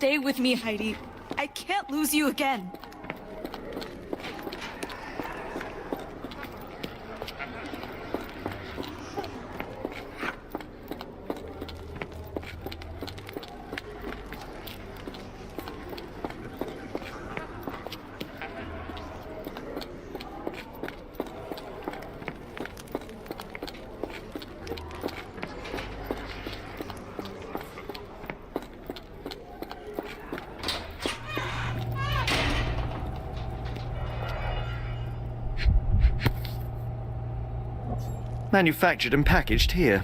Stay with me, Heidi. I can't lose you again. Manufactured and packaged here.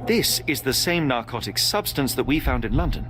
This is the same narcotic substance that we found in London.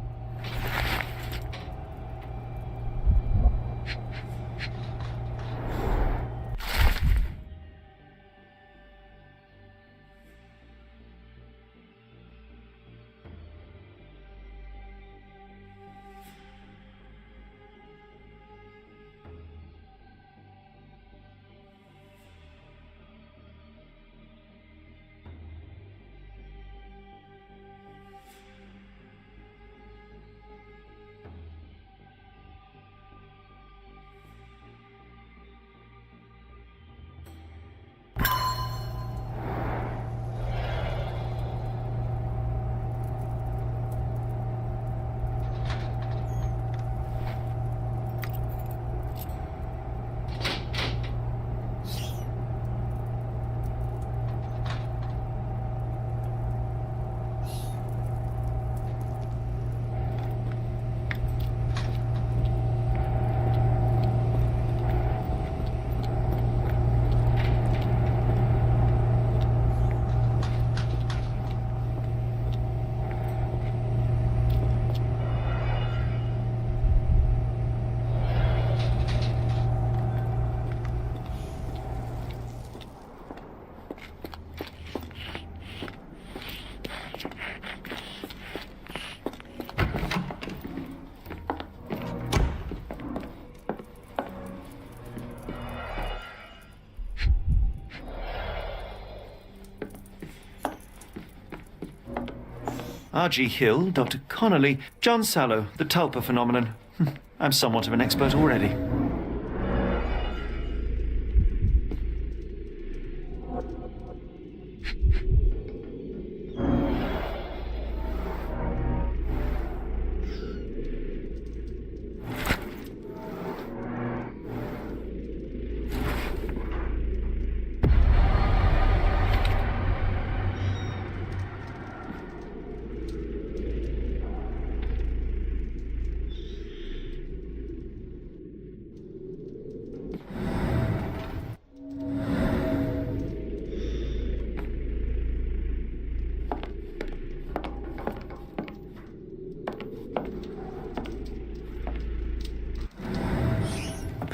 R.G. Hill, Dr. Connolly, John Sallow, the tulpa phenomenon. I'm somewhat of an expert already.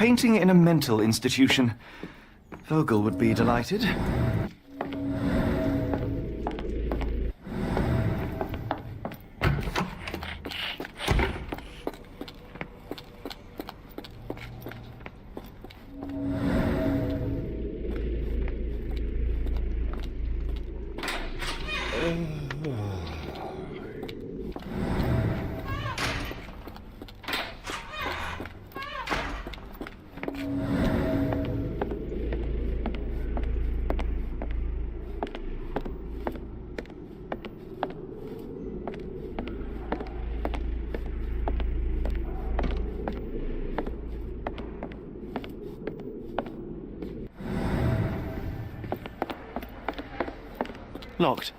Painting in a mental institution. Vogel would be delighted. Locked.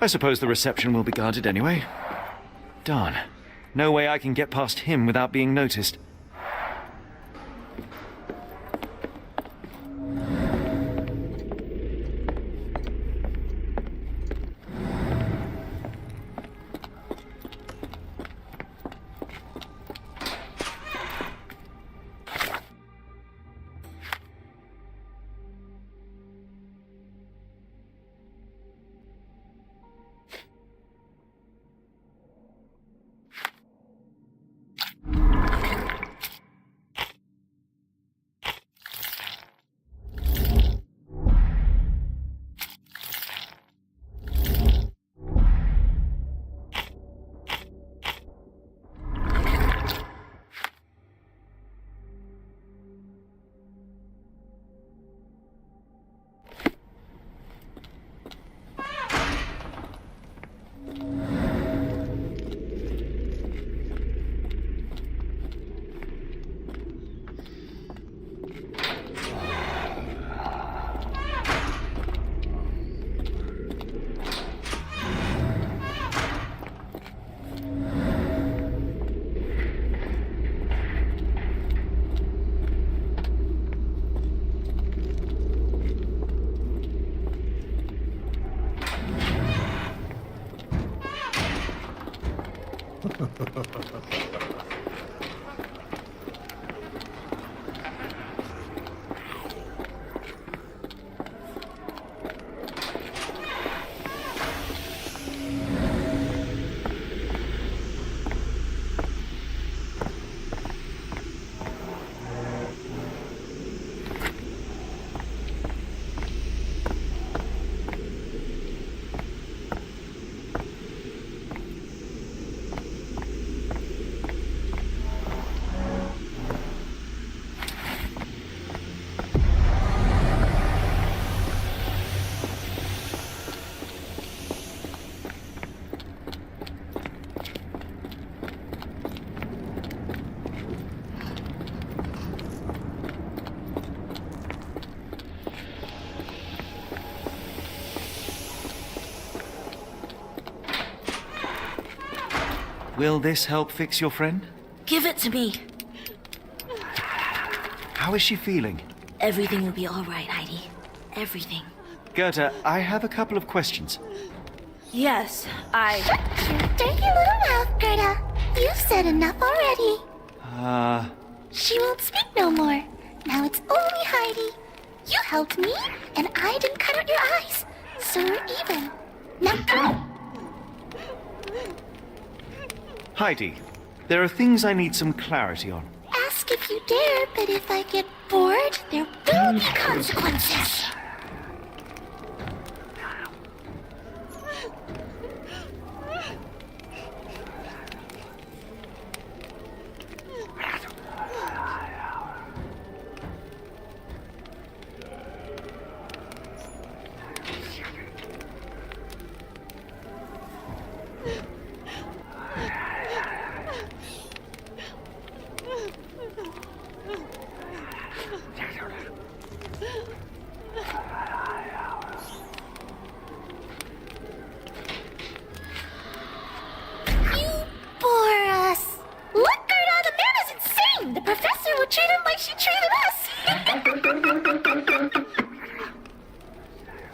I suppose the reception will be guarded anyway. Darn. No way I can get past him without being noticed. Will this help fix your friend? Give it to me. How is she feeling? Everything will be all right, Heidi. Everything. Goethe, I have a couple of questions. Yes, Dirty little mouth, Gerda. You've said enough already. She won't speak no more. Now it's only Heidi. You helped me, and I didn't cut out your eyes. So we're even. Now go! Heidi, there are things I need some clarity on. Ask if you dare, but if I get bored, there will be consequences.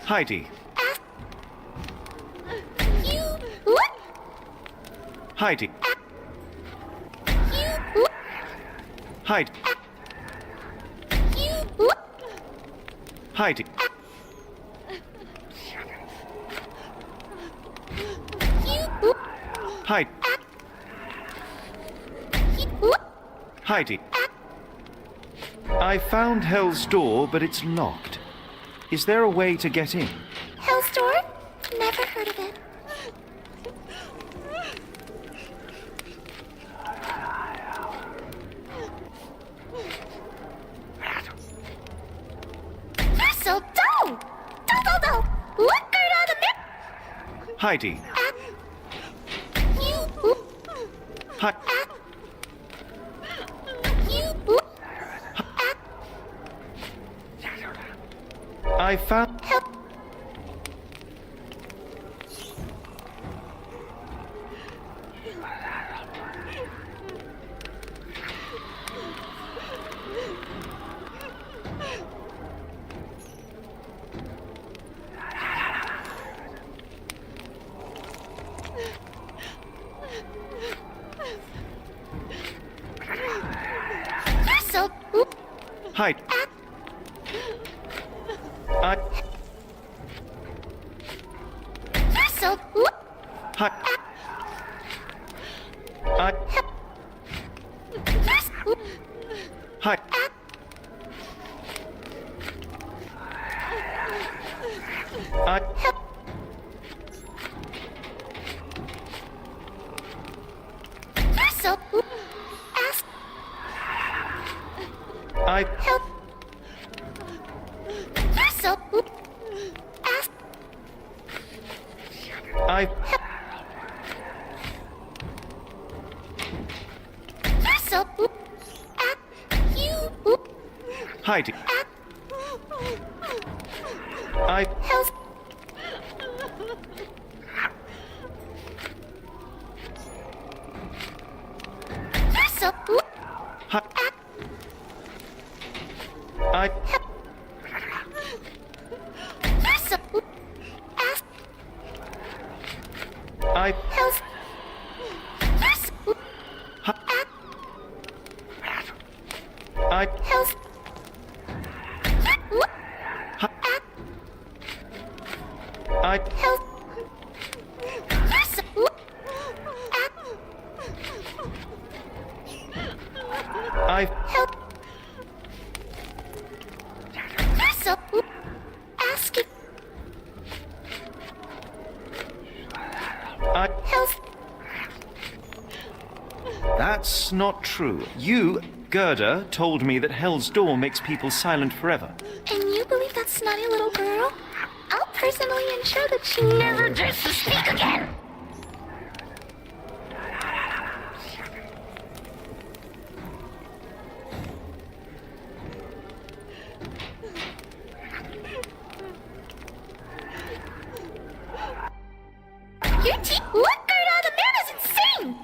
Heidi. You what? Heidi. You what? Heidi. You what? Heidi. You what? Heidi. You what? Heidi. I found Hell's Door, but it's locked. Is there a way to get in? Hell's Door? Never heard of it. You're so dull! Dull! Look good on the map! Heidi. You... Hi. You... I found... Help! You're so... Heidi. I... You're so... Hi. I... You're so... Hi. I... You're so... Ask... I... Help! You're so... Ask... I... You're so... You... Heidi. I... Help! You're so... Hi. I... You're so... Ask... I... Help! You're Help. You're so... Help. You're so... Asking... Help. That's not true. You, Gerda, told me that Hell's Door makes people silent forever. And you believe that snotty little girl? I'll personally ensure that she never dares to speak again! Your teeth... Look, Gerda! The man is insane!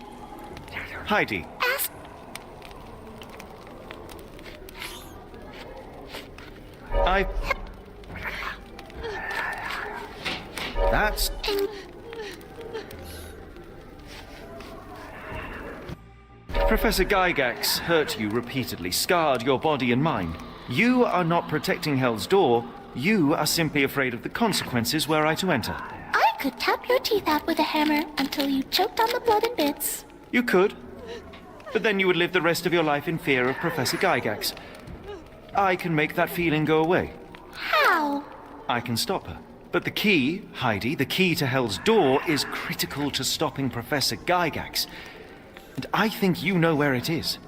Heidi, Ask... That's... And... Professor Gygax hurt you repeatedly, scarred your body and mind. You are not protecting Hell's Door. You are simply afraid of the consequences were I to enter. I could tap your teeth out with a hammer until you choked on the blood in bits. You could. But then you would live the rest of your life in fear of Professor Gygax. I can make that feeling go away. How? I can stop her. But the key, Heidi, the key to Hell's Door is critical to stopping Professor Gygax. And I think you know where it is.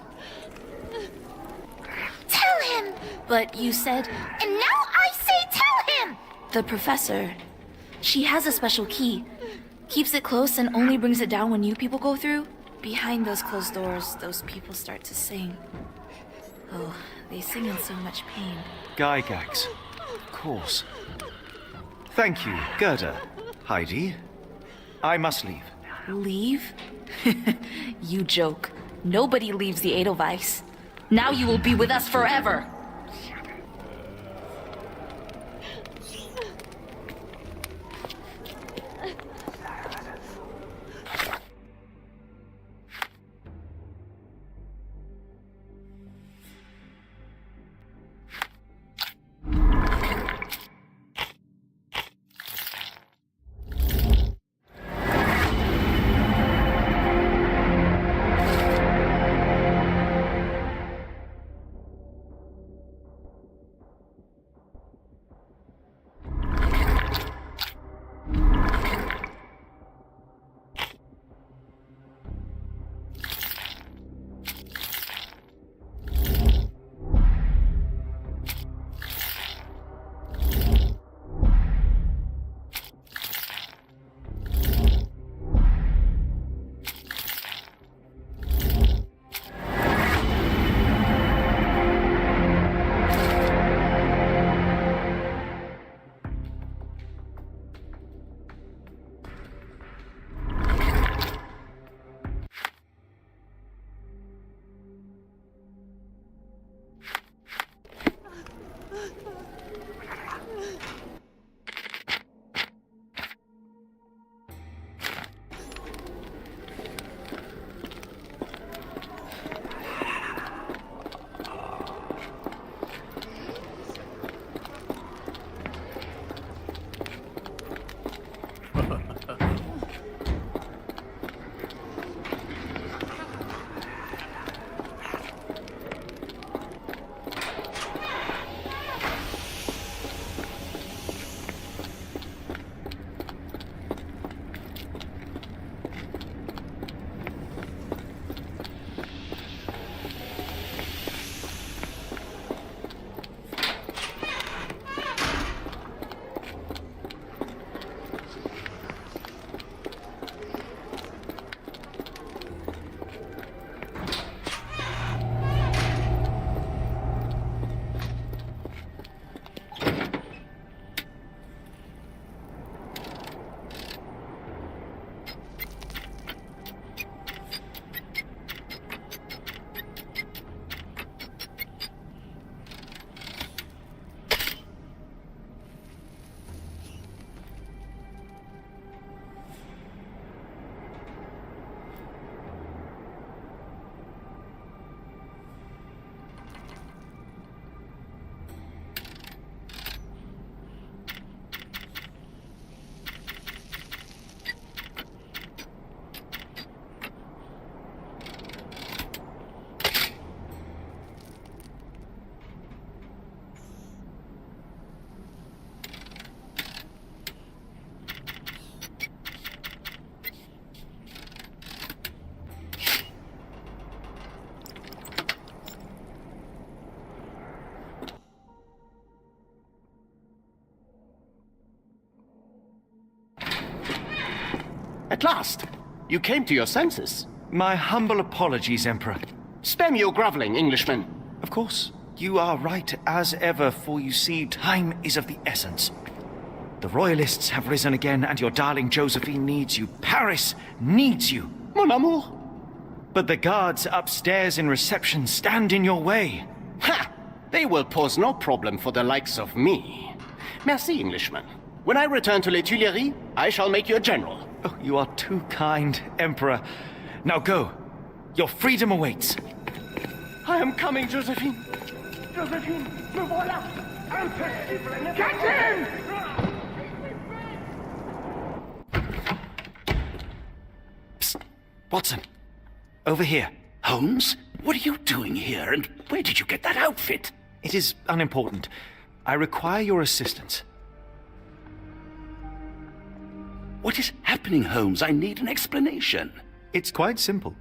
Tell him! But you said And now I say tell him! the professor. She has a special key. Keeps it close and only brings it down when you people go through. Behind those closed doors, those people start to sing. Oh, they sing in so much pain. Gygax. Of course. Thank you, Gerda. Heidi. I must leave. Leave? You joke. Nobody leaves the Edelweiss. Now you will be with us forever. At last, you came to your senses. My humble apologies, Emperor. Spare me your groveling, Englishman. Of course, you are right as ever, for you see, time is of the essence. The royalists have risen again, and your darling Josephine needs you. Paris needs you. Mon amour. But the guards upstairs in reception stand in your way. Ha! They will pose no problem for the likes of me. Merci, Englishman. When I return to Les Tuileries, I shall make you a general. Oh, you are too kind, Emperor. Now go. Your freedom awaits. I am coming, Josephine. Josephine, me voilà. Impossible. Get in! Psst. Watson. Over here. Holmes, what are you doing here, and where did you get that outfit? It is unimportant. I require your assistance. What is happening, Holmes? I need an explanation. It's quite simple.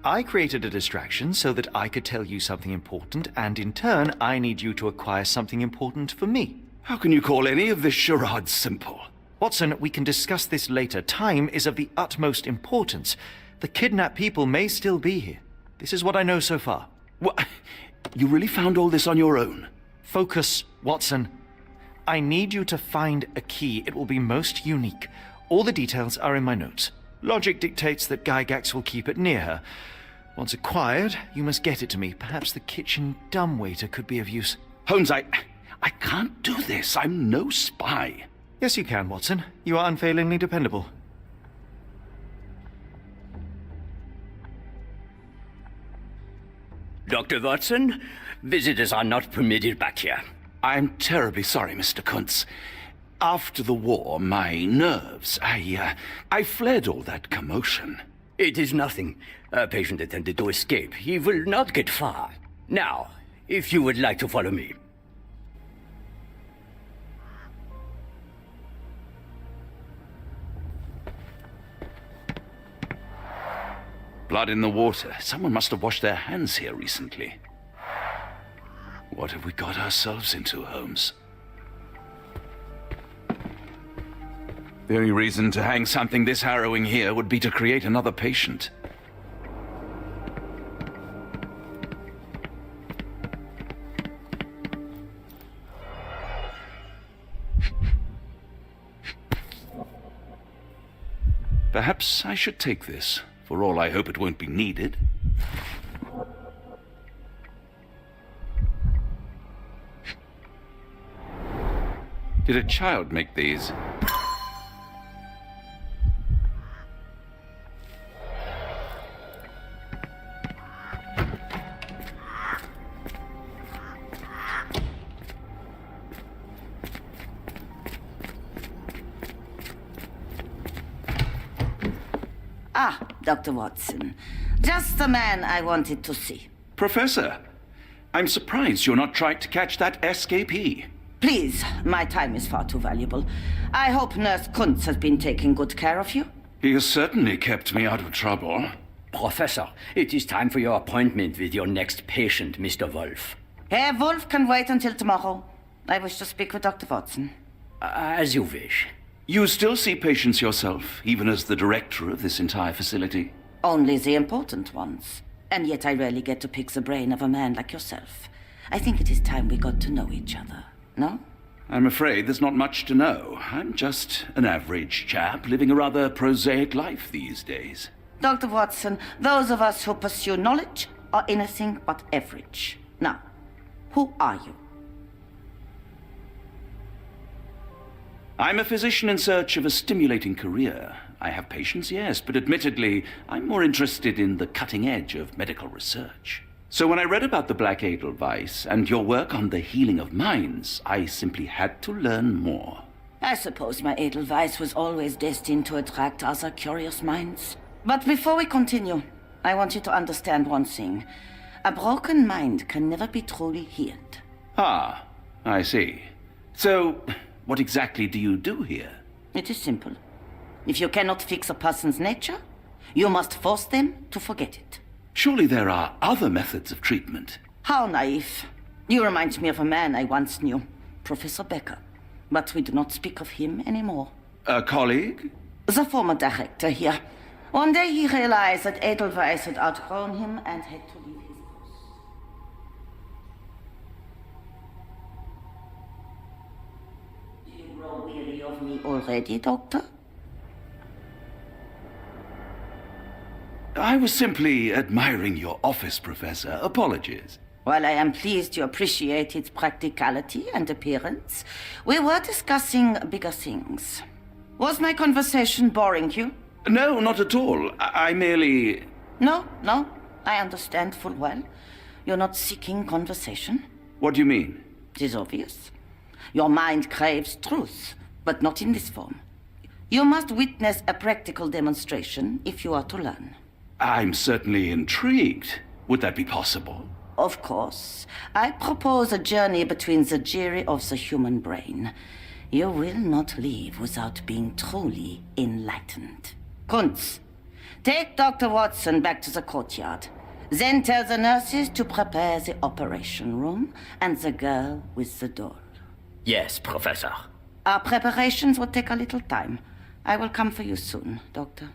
I created a distraction so that I could tell you something important, and in turn, I need you to acquire something important for me. How can you call any of this charade simple? Watson, we can discuss this later. Time is of the utmost importance. The kidnapped people may still be here. This is what I know so far. What? You really found all this on your own? Focus, Watson. I need you to find a key. It will be most unique. All the details are in my notes. Logic dictates that Gygax will keep it near her. Once acquired, you must get it to me. Perhaps the kitchen dumbwaiter could be of use. Holmes, I can't do this. I'm no spy. Yes, you can, Watson. You are unfailingly dependable. Dr. Watson, visitors are not permitted back here. I'm terribly sorry, Mr. Kuntz. After the war, my nerves, I fled all that commotion. It is nothing. A patient attempted to escape. He will not get far. Now, if you would like to follow me. Blood in the water. Someone must have washed their hands here recently. What have we got ourselves into, Holmes? The only reason to hang something this harrowing here would be to create another patient. Perhaps I should take this. For all I hope it won't be needed. Did a child make these? Ah, Dr. Watson. Just the man I wanted to see. Professor, I'm surprised you're not trying to catch that escapee. Please, my time is far too valuable. I hope Nurse Kuntz has been taking good care of you. He has certainly kept me out of trouble. Professor, it is time for your appointment with your next patient, Mr. Wolf. Herr Wolf can wait until tomorrow. I wish to speak with Dr. Watson. As you wish. You still see patients yourself, even as the director of this entire facility? Only the important ones. And yet I rarely get to pick the brain of a man like yourself. I think it is time we got to know each other. No? I'm afraid there's not much to know. I'm just an average chap living a rather prosaic life these days. Dr. Watson, those of us who pursue knowledge are anything but average. Now, who are you? I'm a physician in search of a stimulating career. I have patients, yes, but admittedly, I'm more interested in the cutting edge of medical research. So when I read about the Black Edelweiss and your work on the healing of minds, I simply had to learn more. I suppose my Edelweiss was always destined to attract other curious minds. But before we continue, I want you to understand one thing. A broken mind can never be truly healed. Ah, I see. So, what exactly do you do here? It is simple. If you cannot fix a person's nature, you must force them to forget it. Surely there are other methods of treatment. How naive. You remind me of a man I once knew, Professor Becker. But we do not speak of him anymore. A colleague? The former director here. One day he realized that Edelweiss had outgrown him and had to leave his post. Do you grow weary of me already, Doctor? I was simply admiring your office, Professor. Apologies. While I am pleased you appreciate its practicality and appearance, we were discussing bigger things. Was my conversation boring you? No, not at all. I merely... No, I understand full well. You're not seeking conversation. What do you mean? It is obvious. Your mind craves truth, but not in this form. You must witness a practical demonstration if you are to learn. I'm certainly intrigued. Would that be possible? Of course. I propose a journey between the jury of the human brain. You will not leave without being truly enlightened. Kunz, take Dr. Watson back to the courtyard. Then tell the nurses to prepare the operation room and the girl with the doll. Yes, Professor. Our preparations will take a little time. I will come for you soon, Doctor.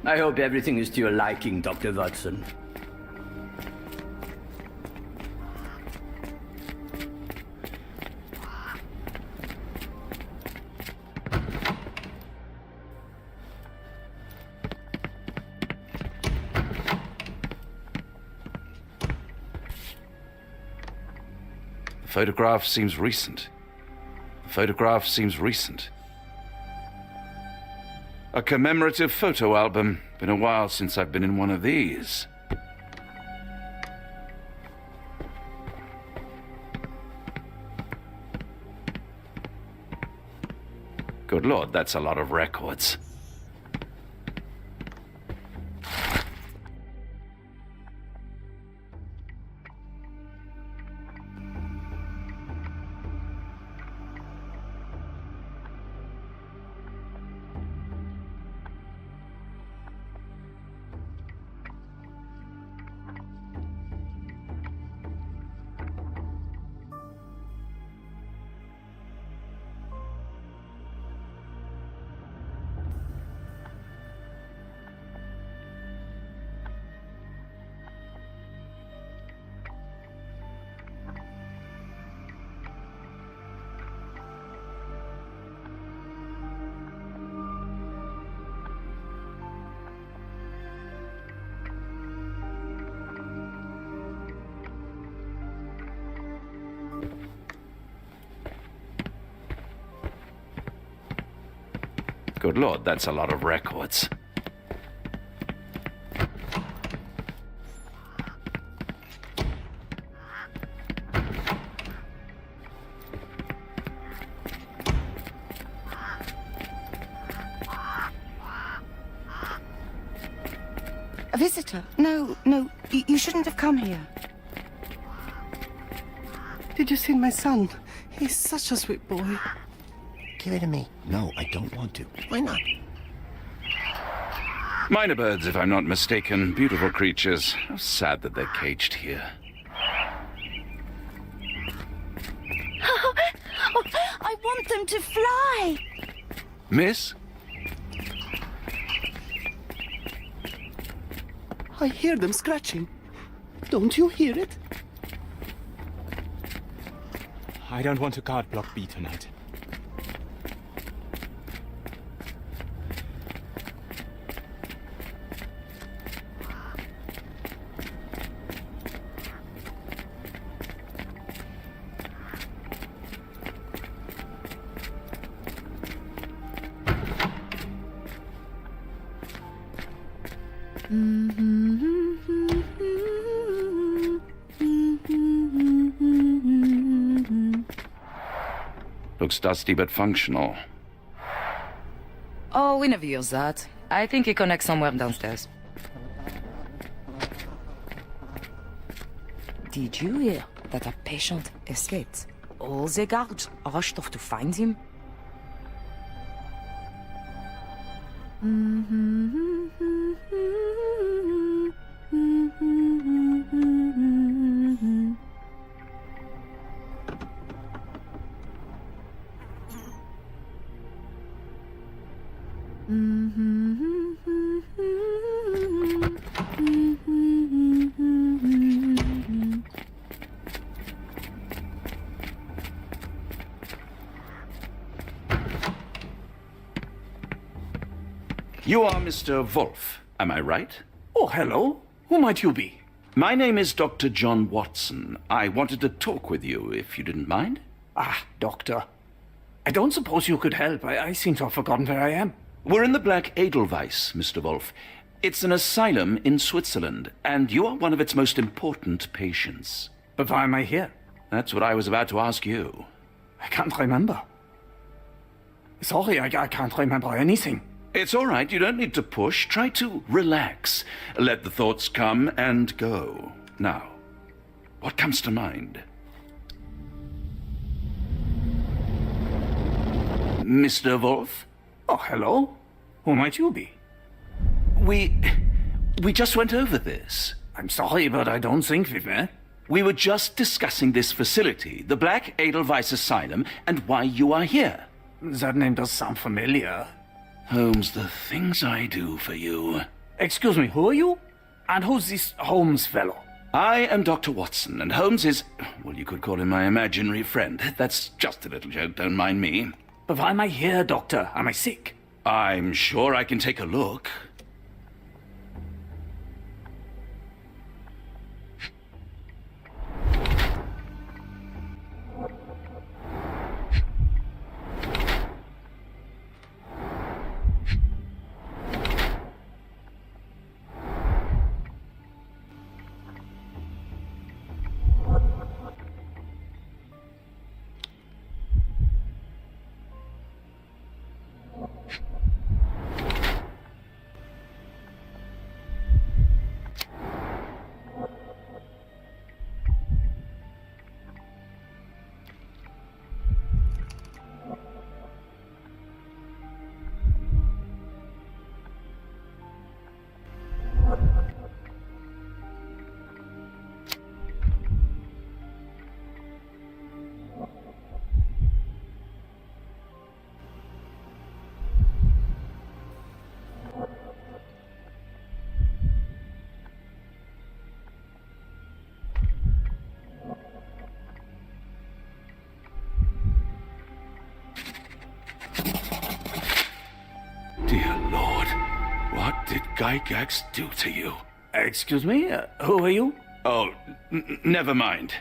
I hope everything is to your liking, Dr. Watson. The photograph seems recent. A commemorative photo album. Been a while since I've been in one of these. Good Lord, that's a lot of records. Good Lord, that's a lot of records. A visitor? No, you shouldn't have come here. Did you see my son? He's such a sweet boy. Give it to me. No, I don't want to. Why not? Minor birds, if I'm not mistaken. Beautiful creatures. How sad that they're caged here. I want them to fly. Miss? I hear them scratching. Don't you hear it? I don't want to card block B tonight. Looks dusty but functional. Oh, we never use that. I think it connects somewhere downstairs. Did you hear that a patient escaped? All the guards rushed off to find him. You are Mr. Wolf, am I right? Oh, hello. Who might you be? My name is Dr. John Watson. I wanted to talk with you, if you didn't mind. Ah, doctor. I don't suppose you could help. I seem to have forgotten where I am. We're in the Black Edelweiss, Mr. Wolf. It's an asylum in Switzerland, and you are one of its most important patients. But why am I here? That's what I was about to ask you. I can't remember. Sorry, I can't remember anything. It's all right. You don't need to push. Try to relax. Let the thoughts come and go. Now, what comes to mind? Mr. Wolf? Oh, hello. Who might you be? We just went over this. I'm sorry, but I don't think we've met. We were just discussing this facility, the Black Edelweiss Asylum, and why you are here. That name does sound familiar. Holmes, the things I do for you. Excuse me, who are you? And who's this Holmes fellow? I am Dr. Watson, and Holmes is, well, you could call him my imaginary friend. That's just a little joke, don't mind me. But why am I here, doctor? Am I sick? I'm sure I can take a look. Dear Lord, what did Gygax do to you? Excuse me, who are you? Oh, never mind.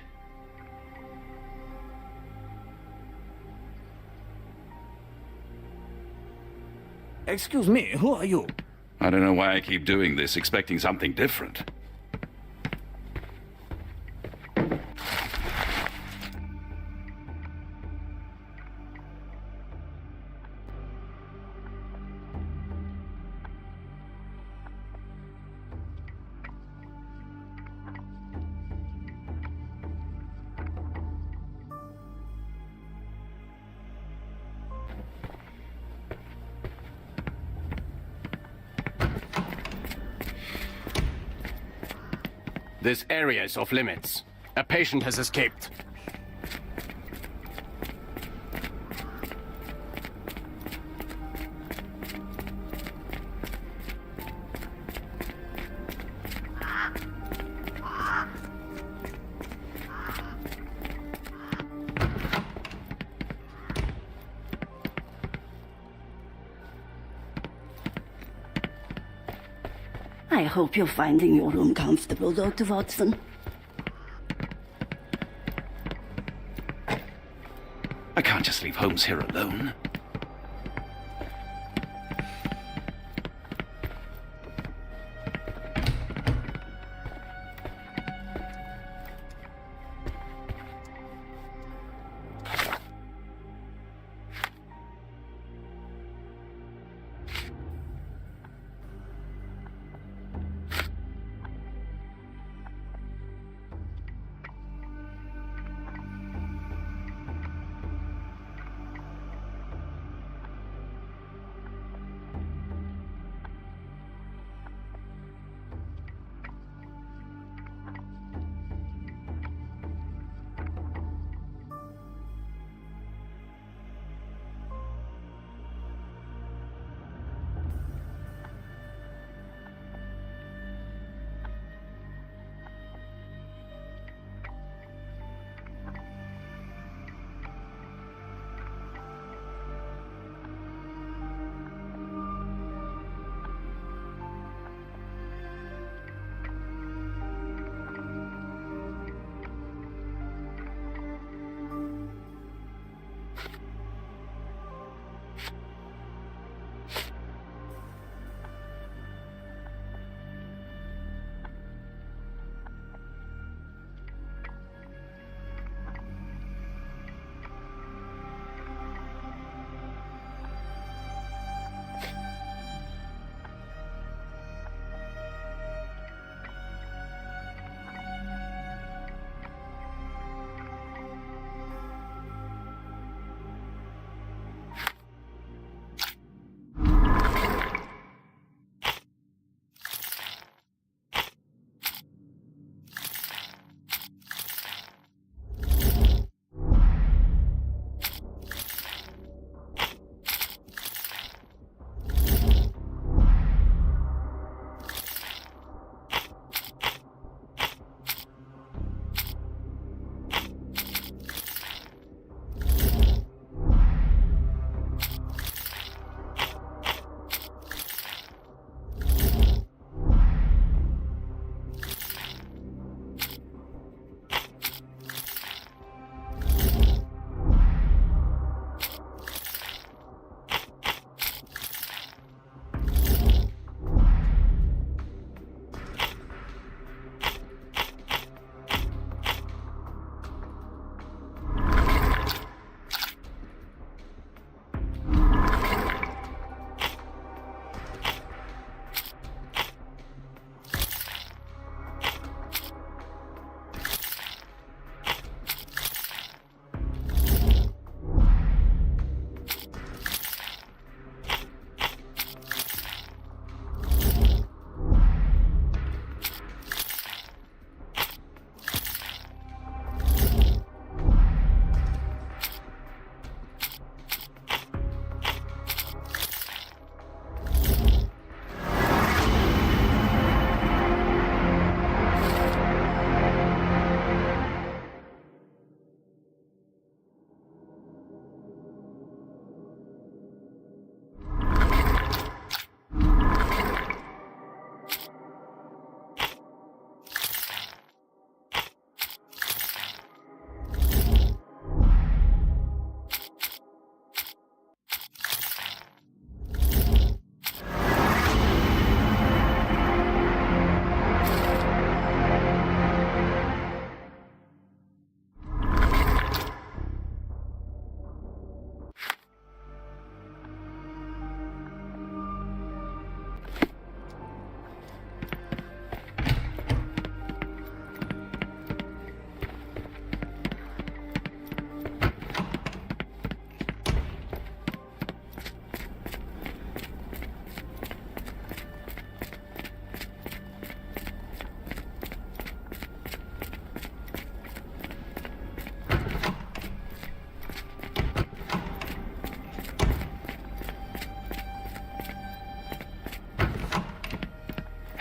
Excuse me, who are you? I don't know why I keep doing this, expecting something different. This area is off limits. A patient has escaped. I hope you're finding your room comfortable, Dr. Watson. I can't just leave Holmes here alone.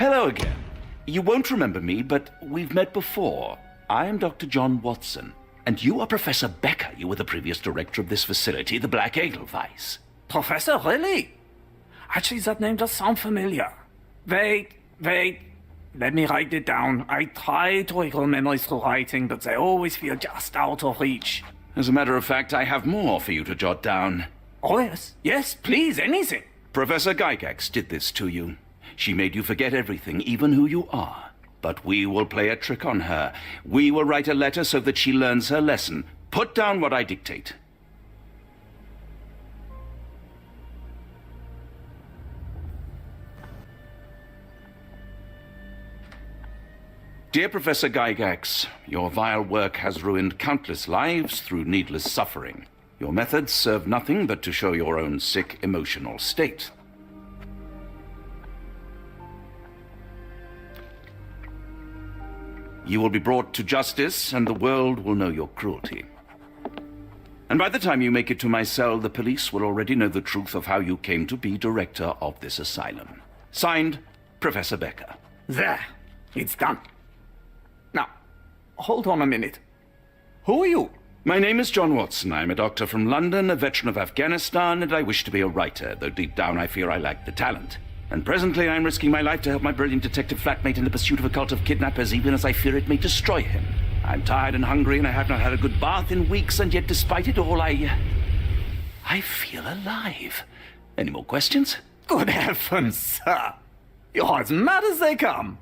Hello again. You won't remember me, but we've met before. I am Dr. John Watson, and you are Professor Becker. You were the previous director of this facility, the Black Edelweiss. Professor, really? Actually, that name does sound familiar. Wait. Let me write it down. I try to recall memories through writing, but they always feel just out of reach. As a matter of fact, I have more for you to jot down. Oh, yes. Yes, please, anything. Professor Gygax did this to you. She made you forget everything, even who you are. But we will play a trick on her. We will write a letter so that she learns her lesson. Put down what I dictate. Dear Professor Gygax, your vile work has ruined countless lives through needless suffering. Your methods serve nothing but to show your own sick emotional state. You will be brought to justice, and the world will know your cruelty. And by the time you make it to my cell, the police will already know the truth of how you came to be director of this asylum. Signed, Professor Becker. There. It's done. Now, hold on a minute. Who are you? My name is John Watson. I'm a doctor from London, a veteran of Afghanistan, and I wish to be a writer, though deep down I fear I lack the talent. And presently I'm risking my life to help my brilliant detective flatmate in the pursuit of a cult of kidnappers, even as I fear it may destroy him. I'm tired and hungry, and I have not had a good bath in weeks, and yet despite it all, I feel alive. Any more questions? Good heavens, sir. You're as mad as they come.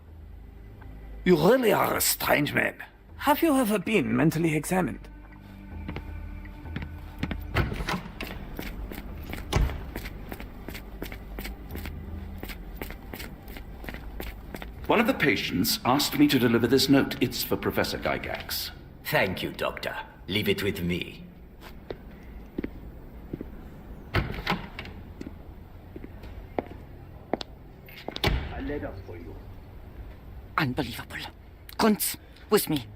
You really are a strange man. Have you ever been mentally examined? One of the patients asked me to deliver this note. It's for Professor Gygax. Thank you, Doctor. Leave it with me. A letter for you. Unbelievable. Kunz, with me.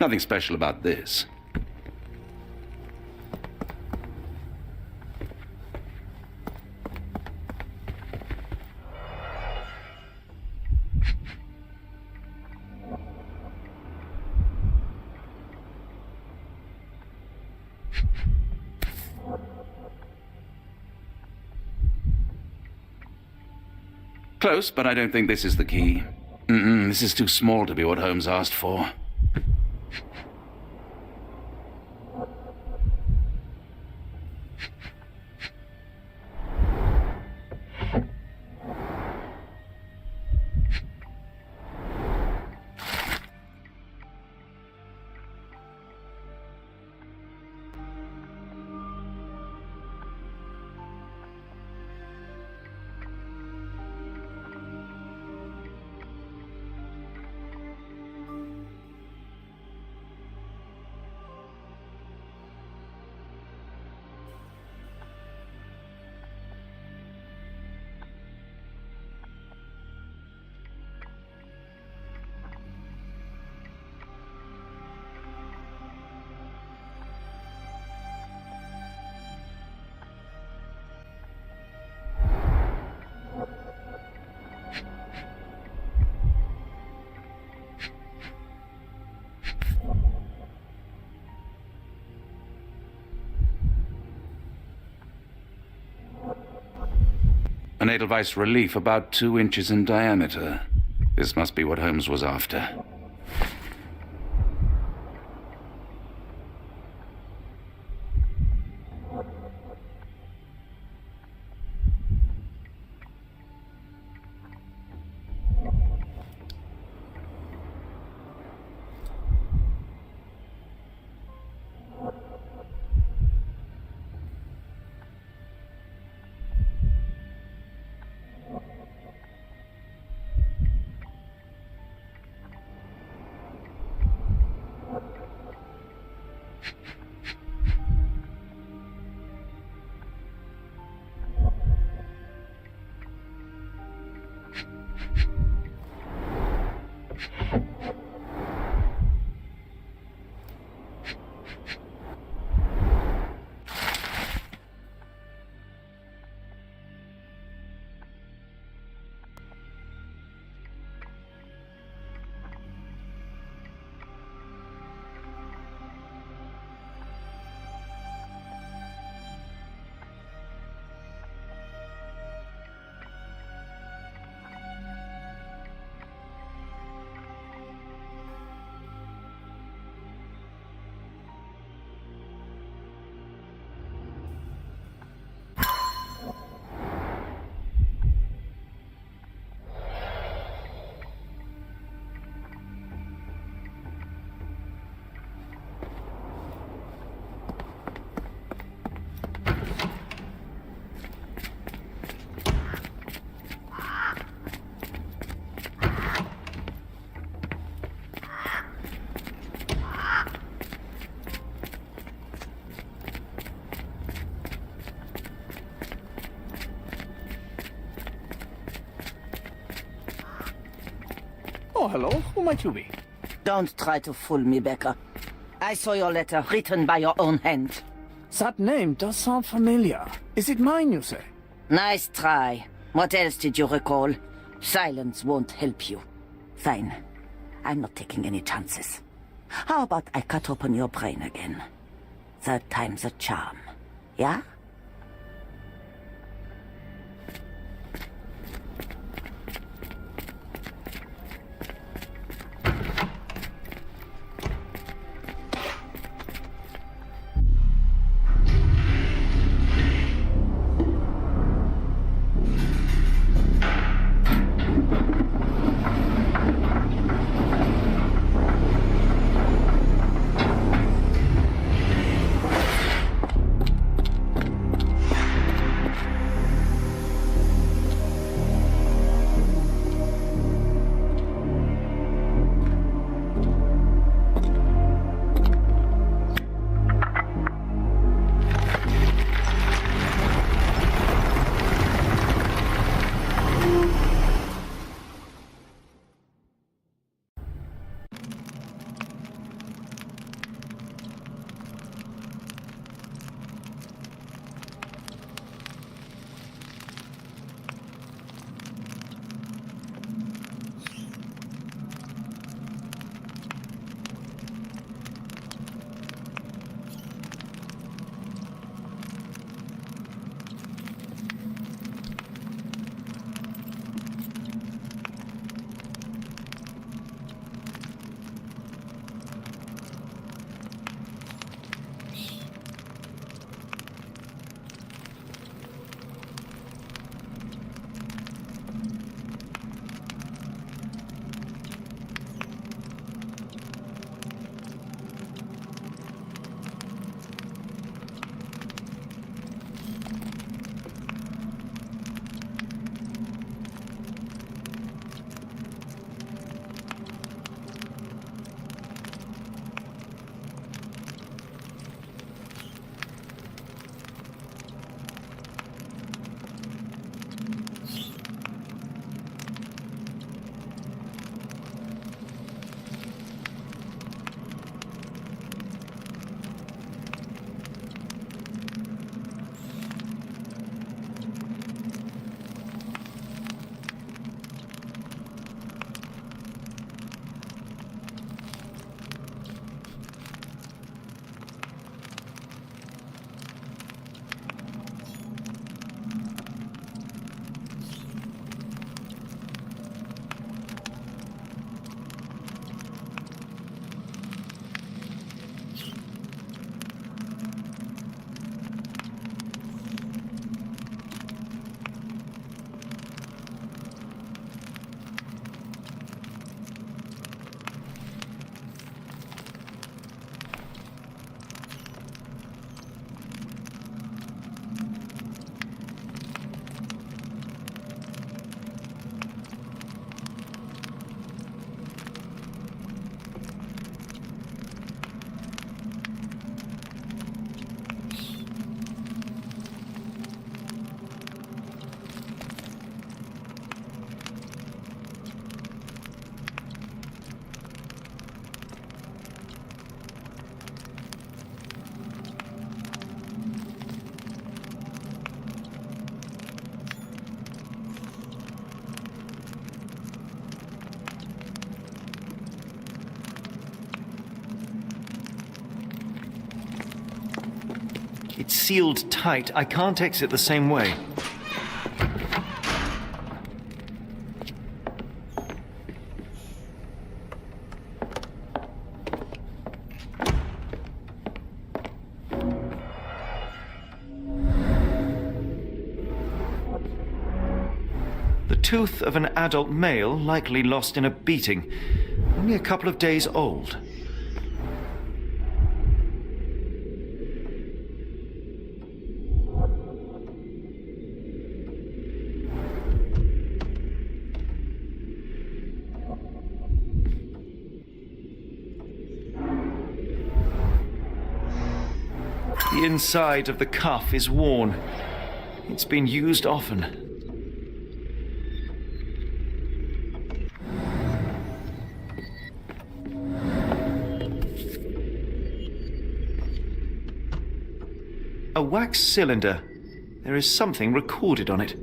Nothing special about this. Close, but I don't think this is the key. This is too small to be what Holmes asked for. An Edelweiss relief about 2 inches in diameter. This must be what Holmes was after. Oh, hello. Who might you be? Don't try to fool me, Becker. I saw your letter written by your own hand. That name does sound familiar. Is it mine, you say? Nice try. What else did you recall? Silence won't help you. Fine. I'm not taking any chances. How about I cut open your brain again? Third time's a charm. Yeah? It's sealed tight. I can't exit the same way. The tooth of an adult male, likely lost in a beating. Only a couple of days old. The inside of the cuff is worn. It's been used often. A wax cylinder. There is something recorded on it.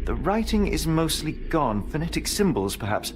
The writing is mostly gone. Phonetic symbols, perhaps.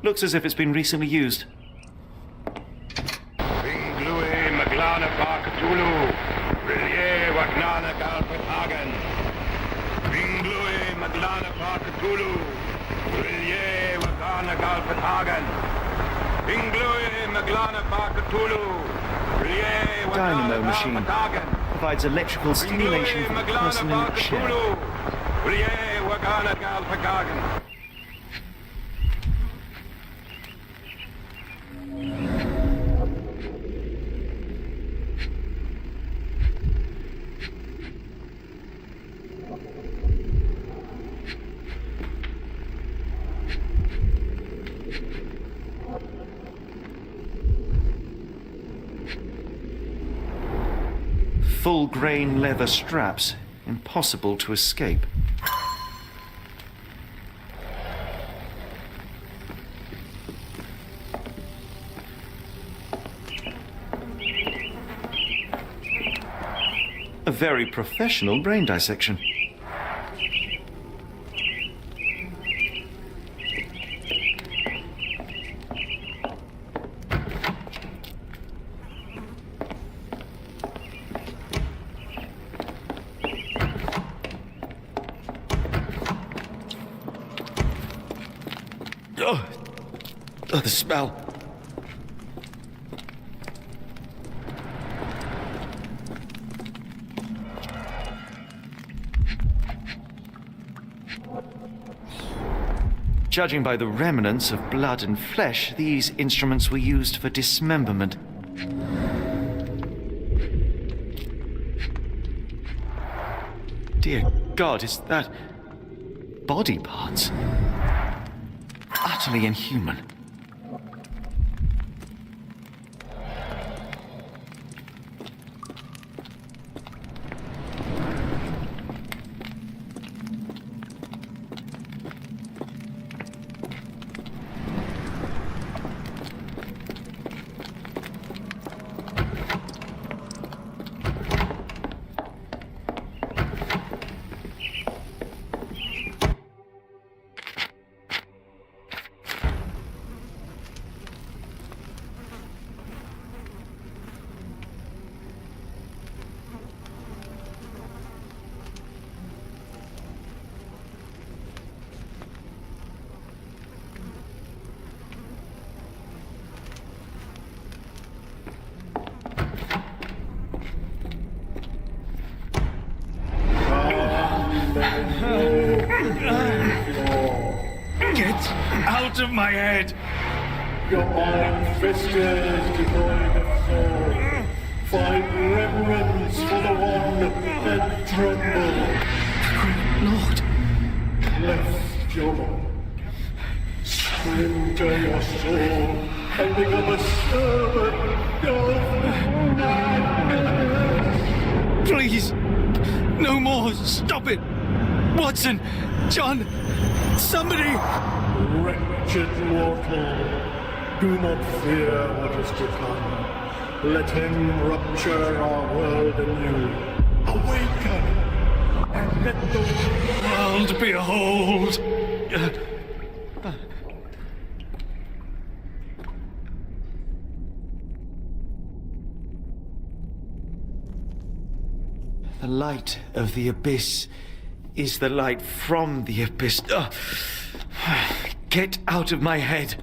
Looks as if it's been recently used. Dynamo machine provides electrical stimulation for the person in the chair. Full-grain leather straps, impossible to escape. A very professional brain dissection. Oh, the smell. Judging by the remnants of blood and flesh, these instruments were used for dismemberment. Dear God, is that body parts? Utterly inhuman. Get out of my head! Your iron-fisted, devoid of soul. Find reverence for the one and tremble. Lord! Lift your body. Surrender your soul and become a servant of madness. Please! No more! Stop it! Watson! John! Somebody! Wretched mortal, do not fear what is to come. Let him rupture our world anew. Awaken, and let the World behold! The light of the abyss is the light from the abyss. Get out of my head!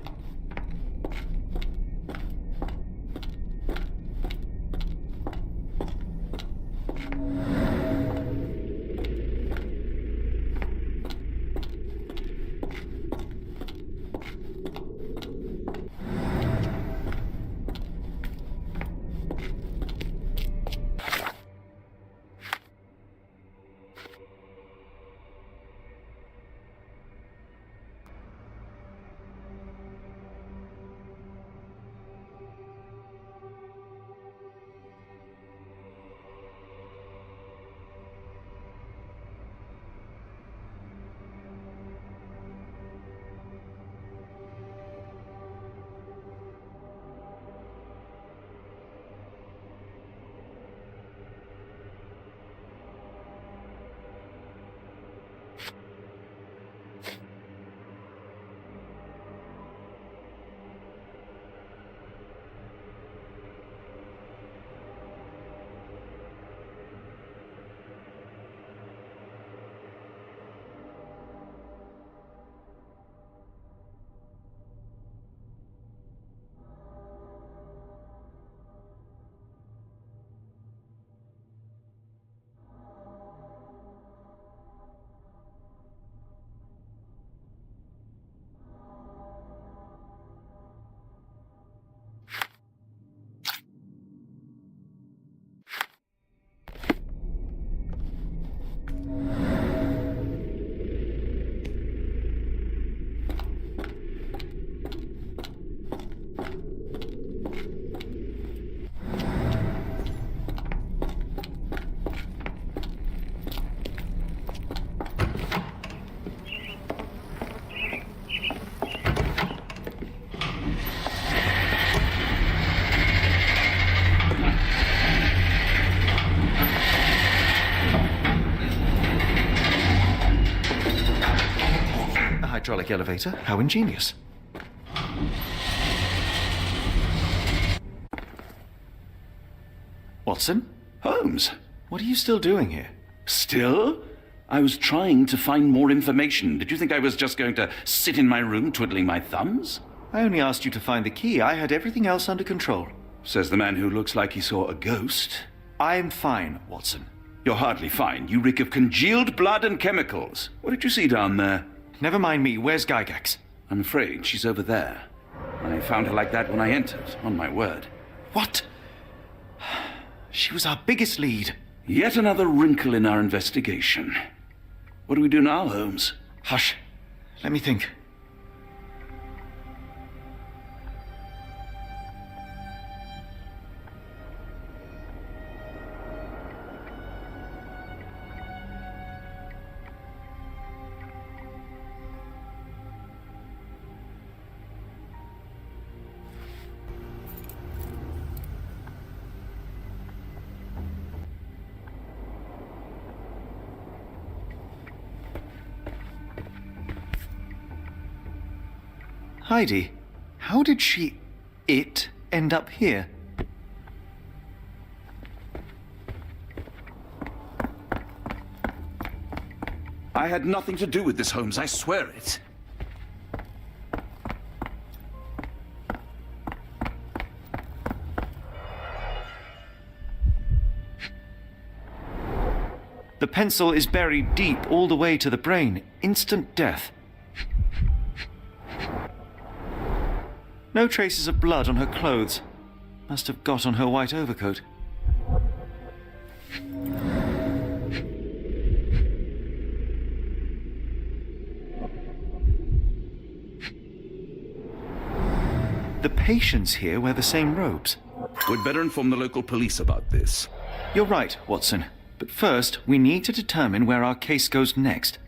Hydraulic elevator. How ingenious. Watson? Holmes? What are you still doing here? Still? I was trying to find more information. Did you think I was just going to sit in my room twiddling my thumbs? I only asked you to find the key. I had everything else under control. Says the man who looks like he saw a ghost. I'm fine, Watson. You're hardly fine. You reek of congealed blood and chemicals. What did you see down there? Never mind me. Where's Gygax? I'm afraid she's over there. I found her like that when I entered, on my word. What? She was our biggest lead. Yet another wrinkle in our investigation. What do we do now, Holmes? Hush. Let me think. Heidi, how did it end up here? I had nothing to do with this, Holmes. I swear it. The The pencil is buried deep all the way to the brain. Instant death. No traces of blood on her clothes. Must have got on her white overcoat. The patients here wear the same robes. We'd better inform the local police about this. You're right, Watson. But first, we need to determine where our case goes next.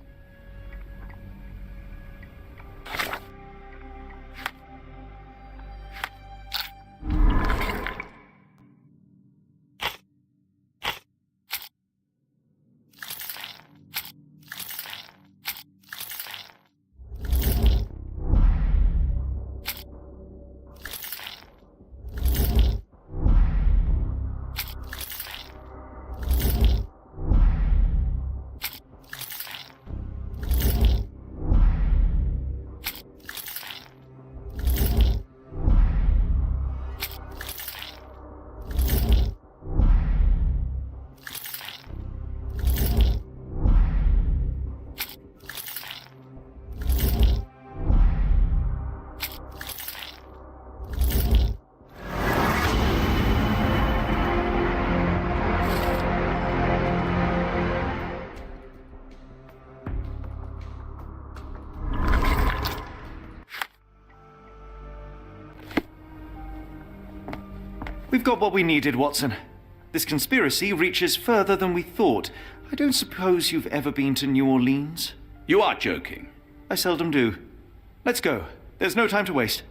We've got what we needed, Watson. This conspiracy reaches further than we thought. I don't suppose you've ever been to New Orleans? You are joking. I seldom do. Let's go. There's no time to waste.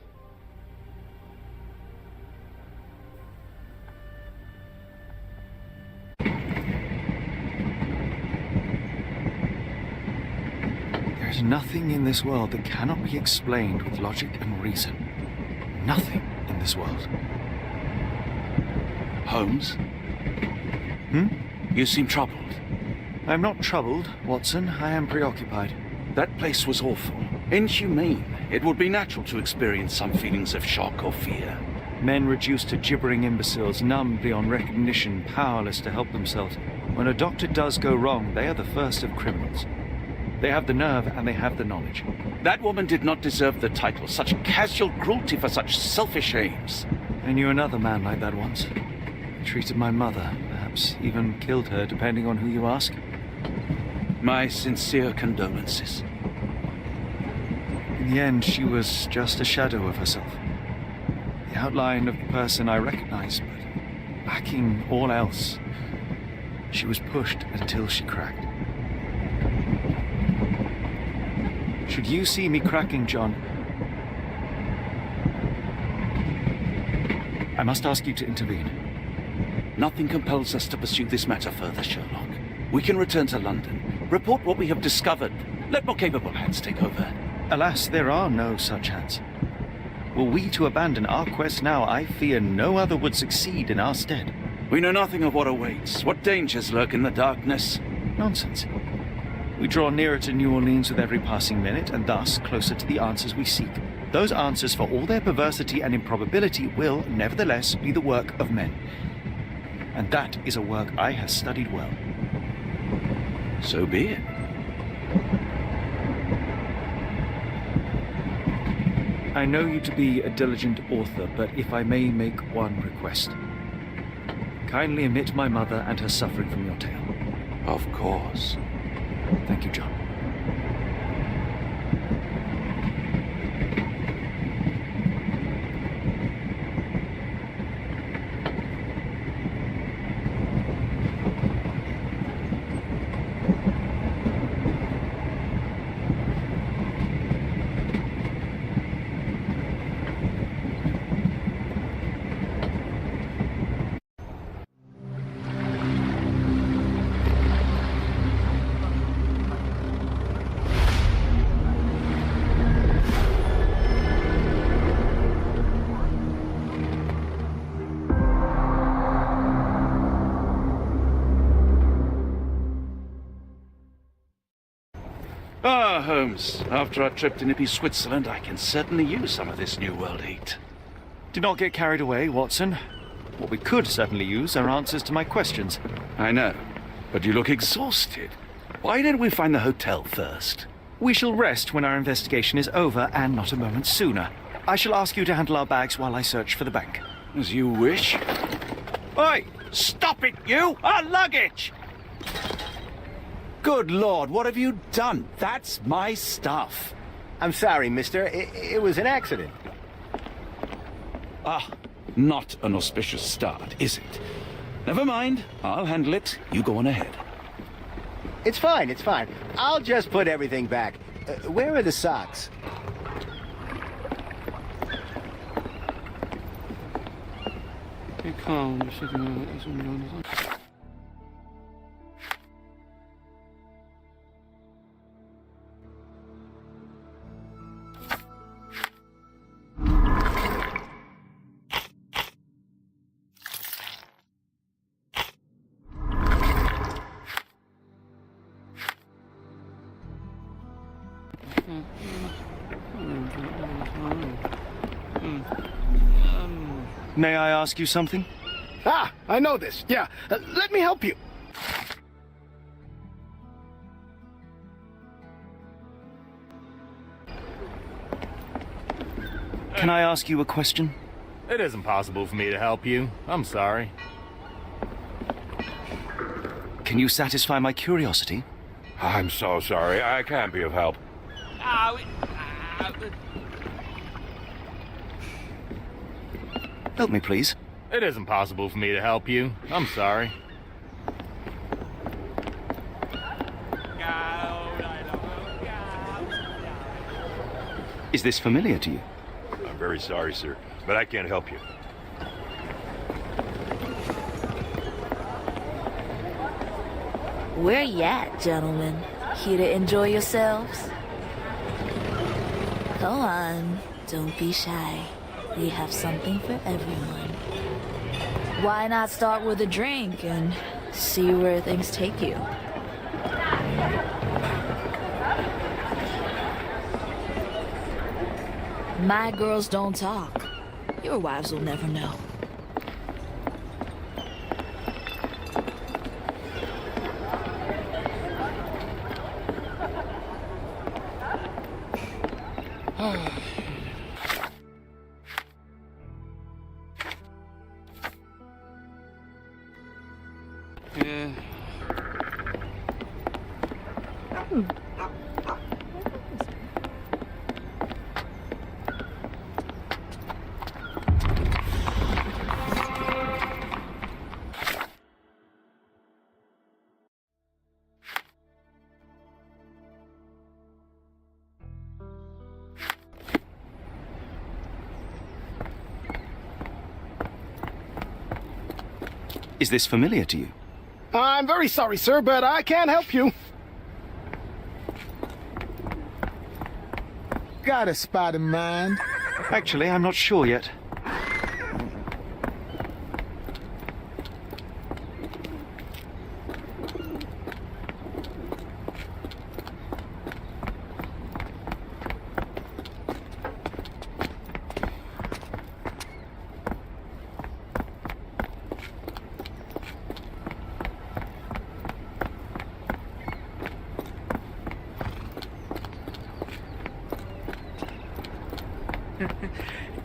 There's nothing in this world that cannot be explained with logic and reason. Nothing in this world. Holmes? You seem troubled. I'm not troubled, Watson. I am preoccupied. That place was awful. Inhumane. It would be natural to experience some feelings of shock or fear. Men reduced to gibbering imbeciles, numb beyond recognition, powerless to help themselves. When a doctor does go wrong, they are the first of criminals. They have the nerve and they have the knowledge. That woman did not deserve the title. Such casual cruelty for such selfish aims. I knew another man like that once. He treated my mother, perhaps even killed her, depending on who you ask. My sincere condolences. In the end, she was just a shadow of herself. The outline of the person I recognized, but lacking all else. She was pushed until she cracked. Should you see me cracking, John, I must ask you to intervene. Nothing compels us to pursue this matter further, Sherlock. We can return to London, report what we have discovered. Let more capable hands take over. Alas, there are no such hands. Were we to abandon our quest now, I fear no other would succeed in our stead. We know nothing of what awaits, what dangers lurk in the darkness. Nonsense. We draw nearer to New Orleans with every passing minute, and thus closer to the answers we seek. Those answers, for all their perversity and improbability, will, nevertheless, be the work of men. And that is a work I have studied well. So be it. I know you to be a diligent author, but if I may make one request. Kindly omit my mother and her suffering from your tale. Of course. Thank you, John. Ah, Holmes, after our trip to nippy Switzerland, I can certainly use some of this New World heat. Do not get carried away, Watson. What we could certainly use are answers to my questions. I know. But you look exhausted. Why don't we find the hotel first? We shall rest when our investigation is over, and not a moment sooner. I shall ask you to handle our bags while I search for the bank. As you wish. Oi! Stop it, you! Our luggage! Good Lord, what have you done? That's my stuff. I'm sorry, mister. It was an accident. Ah, not an auspicious start, is it? Never mind. I'll handle it. You go on ahead. It's fine, it's fine. I'll just put everything back. Where are the socks? May I ask you something? Ah, I know this. Yeah, let me help you. Can I ask you a question? It isn't possible for me to help you. I'm sorry. Can you satisfy my curiosity? I'm so sorry. I can't be of help. Help me, please. It isn't possible for me to help you. I'm sorry. Is this familiar to you? I'm very sorry, sir, but I can't help you. Where you at, gentlemen? Here to enjoy yourselves? Come on, don't be shy. We have something for everyone. Why not start with a drink and see where things take you? My girls don't talk. Your wives will never know. Is this familiar to you? I'm very sorry, sir, but I can't help you. Got a spot in mind? Actually, I'm not sure yet.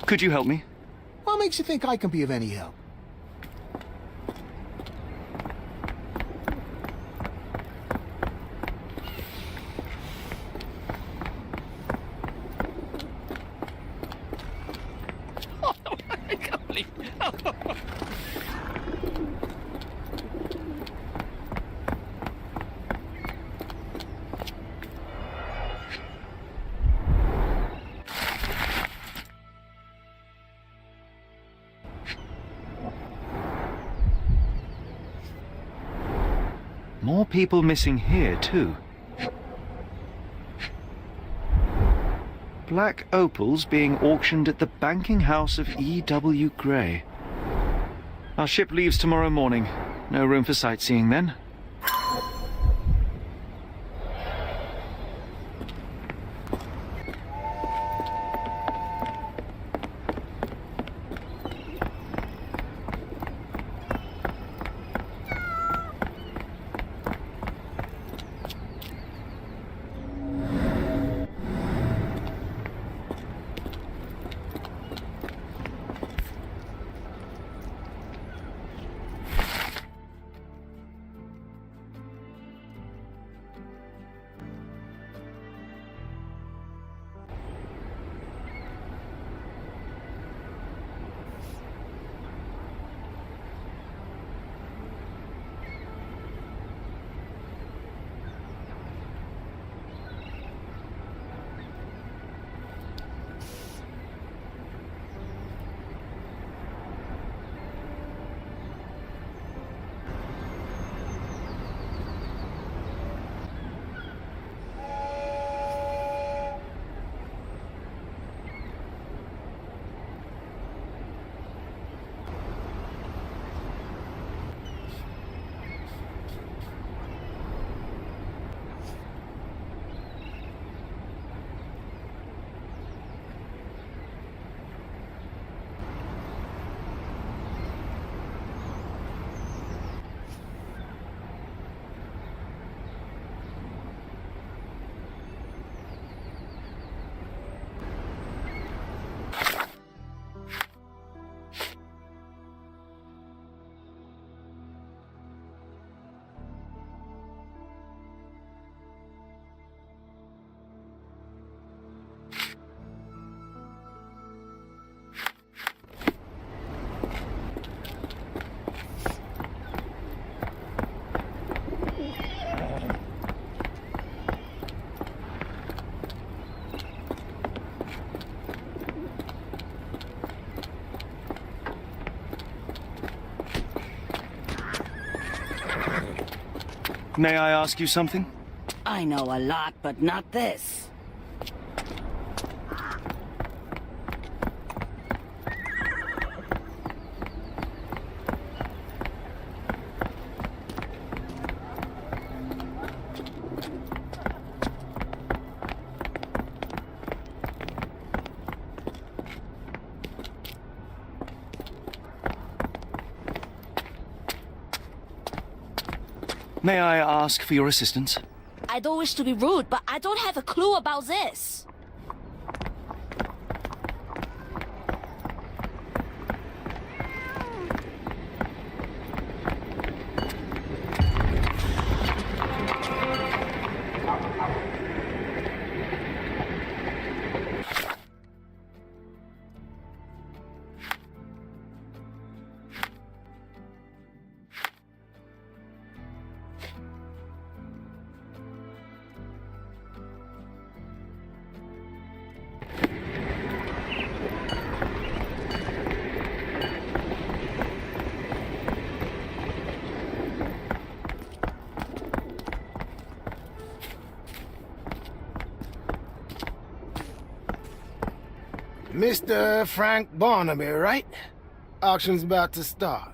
Could you help me? What makes you think I can be of any help? More people missing here, too. Black opals being auctioned at the banking house of E.W. Gray. Our ship leaves tomorrow morning. No room for sightseeing then. May I ask you something? I know a lot, but not this. May I ask for your assistance? I don't wish to be rude, but I don't have a clue about this. Mr. Frank Barnaby, right? Auction's about to start.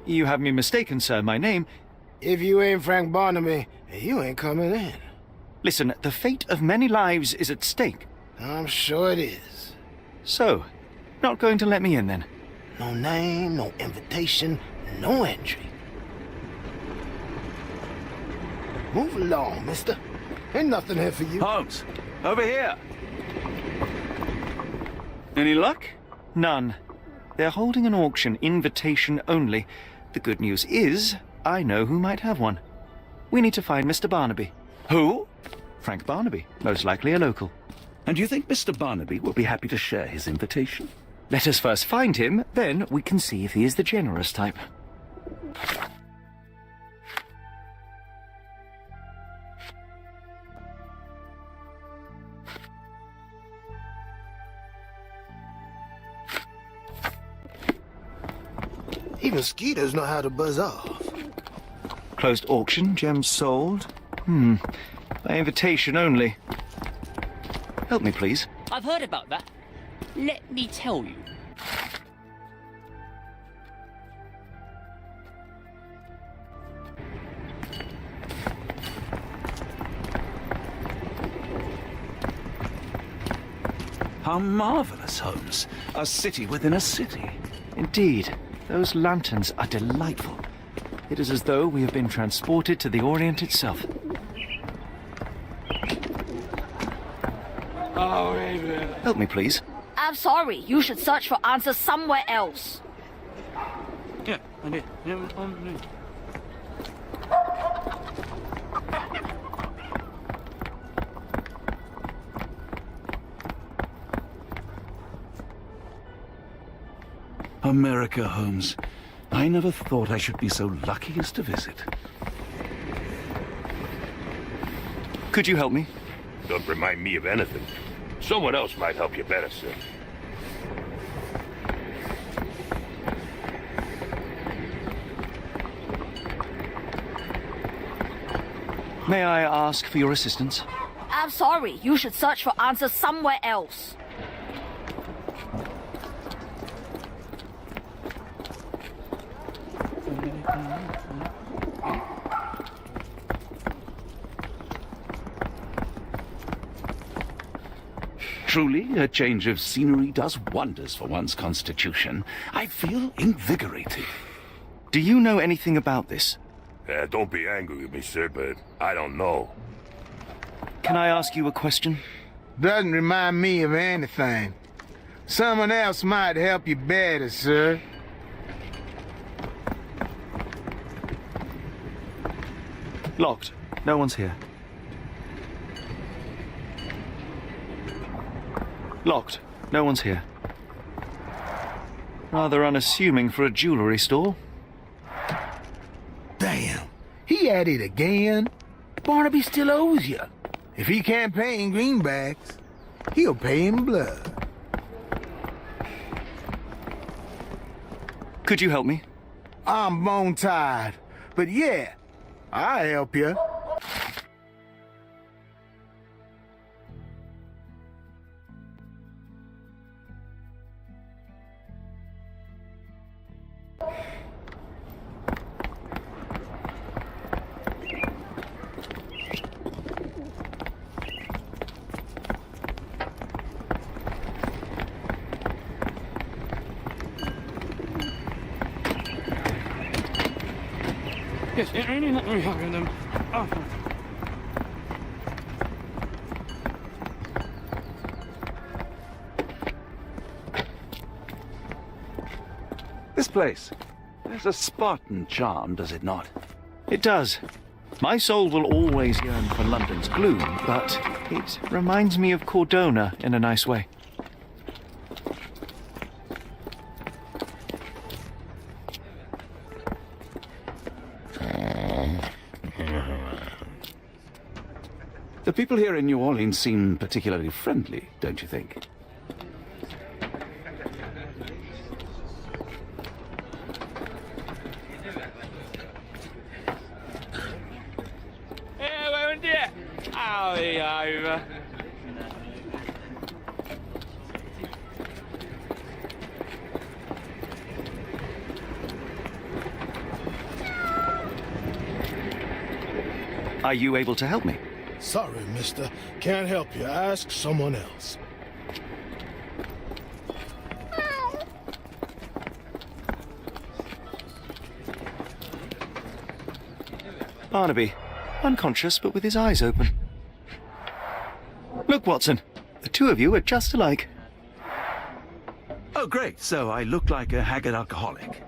You have me mistaken, sir. My name... If you ain't Frank Barnaby, you ain't coming in. Listen, the fate of many lives is at stake. I'm sure it is. So, not going to let me in, then? No name, no invitation, no entry. Move along, mister. Ain't nothing here for you. Holmes, over here. Any luck? None. They're holding an auction, invitation only. The good news is, I know who might have one. We need to find Mr. Barnaby. Who? Frank Barnaby, most likely a local. And you think Mr. Barnaby will be happy to share his invitation? Let us first find him, then we can see if he is the generous type. Even mosquitoes know how to buzz off. Closed auction, gems sold. By invitation only. Help me, please. I've heard about that. Let me tell you. How marvelous, Holmes. A city within a city. Indeed. Those lanterns are delightful. It is as though we have been transported to the Orient itself. Help me, please. I'm sorry. You should search for answers somewhere else. Yeah, I did. America, Holmes. I never thought I should be so lucky as to visit. Could you help me? Don't remind me of anything. Someone else might help you better, sir. May I ask for your assistance? I'm sorry. You should search for answers somewhere else. Truly, a change of scenery does wonders for one's constitution. I feel invigorated. Do you know anything about this? Don't be angry with me, sir, but I don't know. Can I ask you a question? Doesn't remind me of anything. Someone else might help you better, sir. Locked. No one's here. Locked. No one's here. Rather unassuming for a jewellery store. Damn. He at it again. Barnaby still owes you. If he can't pay in greenbacks, he'll pay in blood. Could you help me? I'm bone tired, but yeah, I'll help you. Yes, let me help you them. Oh. This place has a Spartan charm, does it not? It does. My soul will always yearn for London's gloom, but it reminds me of Cordona in a nice way. The people here in New Orleans seem particularly friendly, don't you think? Are you able to help me? Sorry, mister. Can't help you. Ask someone else. Barnaby, unconscious but with his eyes open. Look, Watson, the two of you are just alike. Oh, great. So I look like a haggard alcoholic.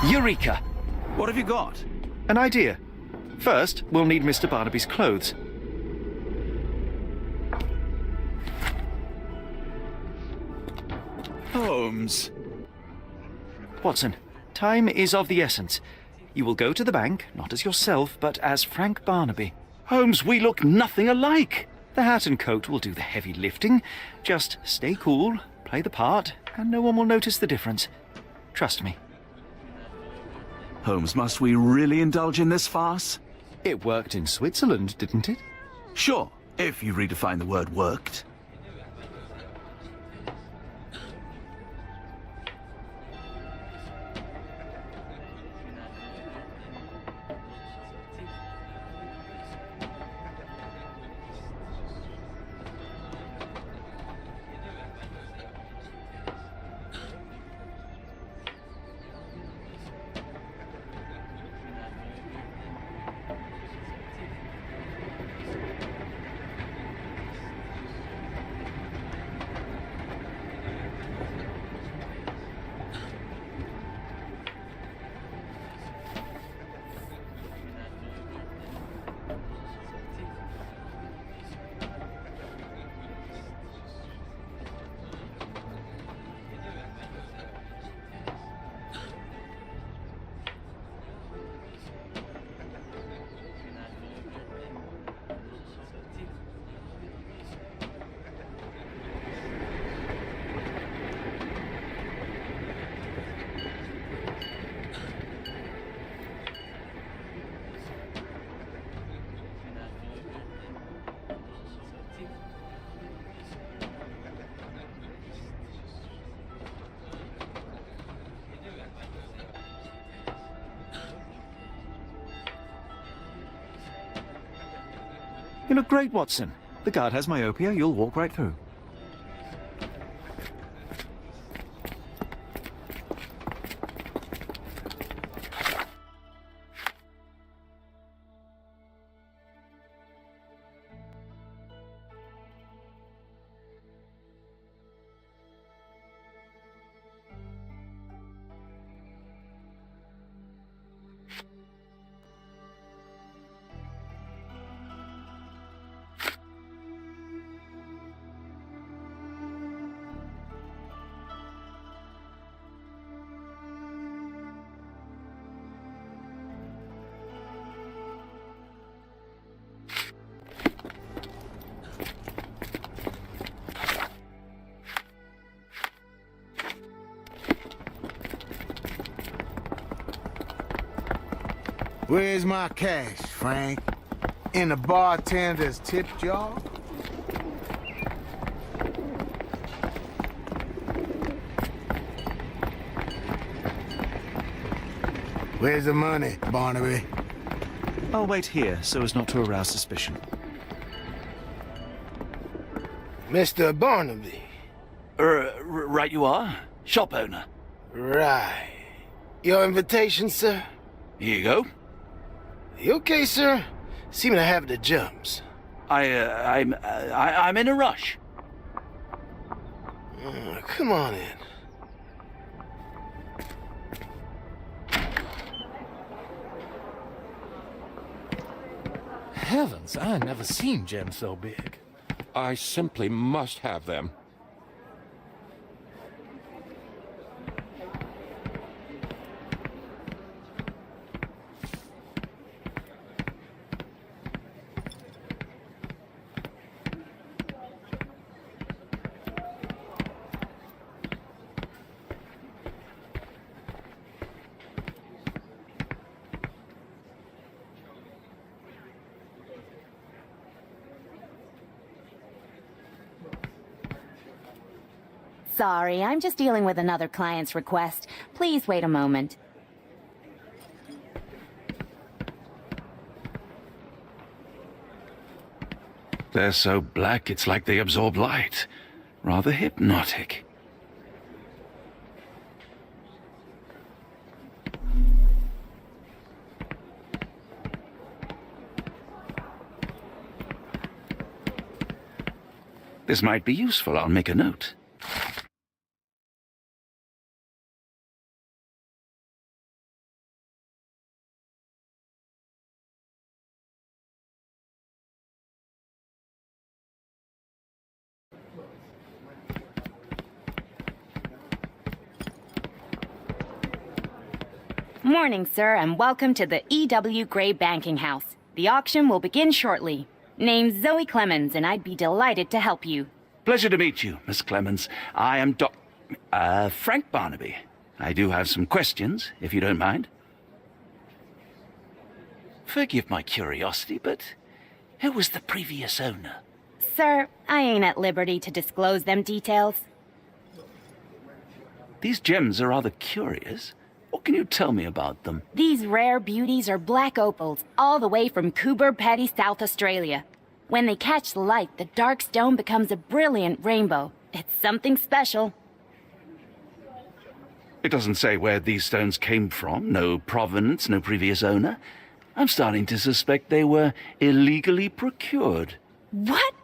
Eureka! What have you got? An idea. First, we'll need Mr. Barnaby's clothes. Holmes. Watson, time is of the essence. You will go to the bank, not as yourself, but as Frank Barnaby. Holmes, we look nothing alike. The hat and coat will do the heavy lifting. Just stay cool, play the part, and no one will notice the difference. Trust me. Holmes, must we really indulge in this farce? It worked in Switzerland, didn't it? Sure, if you redefine the word worked. You look great, Watson. The guard has myopia. You'll walk right through. Where's my cash, Frank? In the bartender's tip jar? Where's the money, Barnaby? I'll wait here so as not to arouse suspicion. Mr. Barnaby. Right you are. Shop owner. Right. Your invitation, sir? Here you go. You okay, sir? Seem to have the jumps. I'm in a rush. Come on in. Heavens, I never seen gems so big. I simply must have them. Sorry, I'm just dealing with another client's request. Please wait a moment. They're so black it's like they absorb light. Rather hypnotic. This might be useful. I'll make a note. Morning, sir, and welcome to the E.W. Gray Banking House. The auction will begin shortly. Name's Zoe Clemens, and I'd be delighted to help you. Pleasure to meet you, Miss Clemens. I am Frank Barnaby. I do have some questions, if you don't mind. Forgive my curiosity, but who was the previous owner? Sir, I ain't at liberty to disclose them details. These gems are rather curious. What can you tell me about them? These rare beauties are black opals, all the way from Coober Pedy, South Australia. When they catch the light, the dark stone becomes a brilliant rainbow. It's something special. It doesn't say where these stones came from. No provenance, no previous owner. I'm starting to suspect they were illegally procured. What?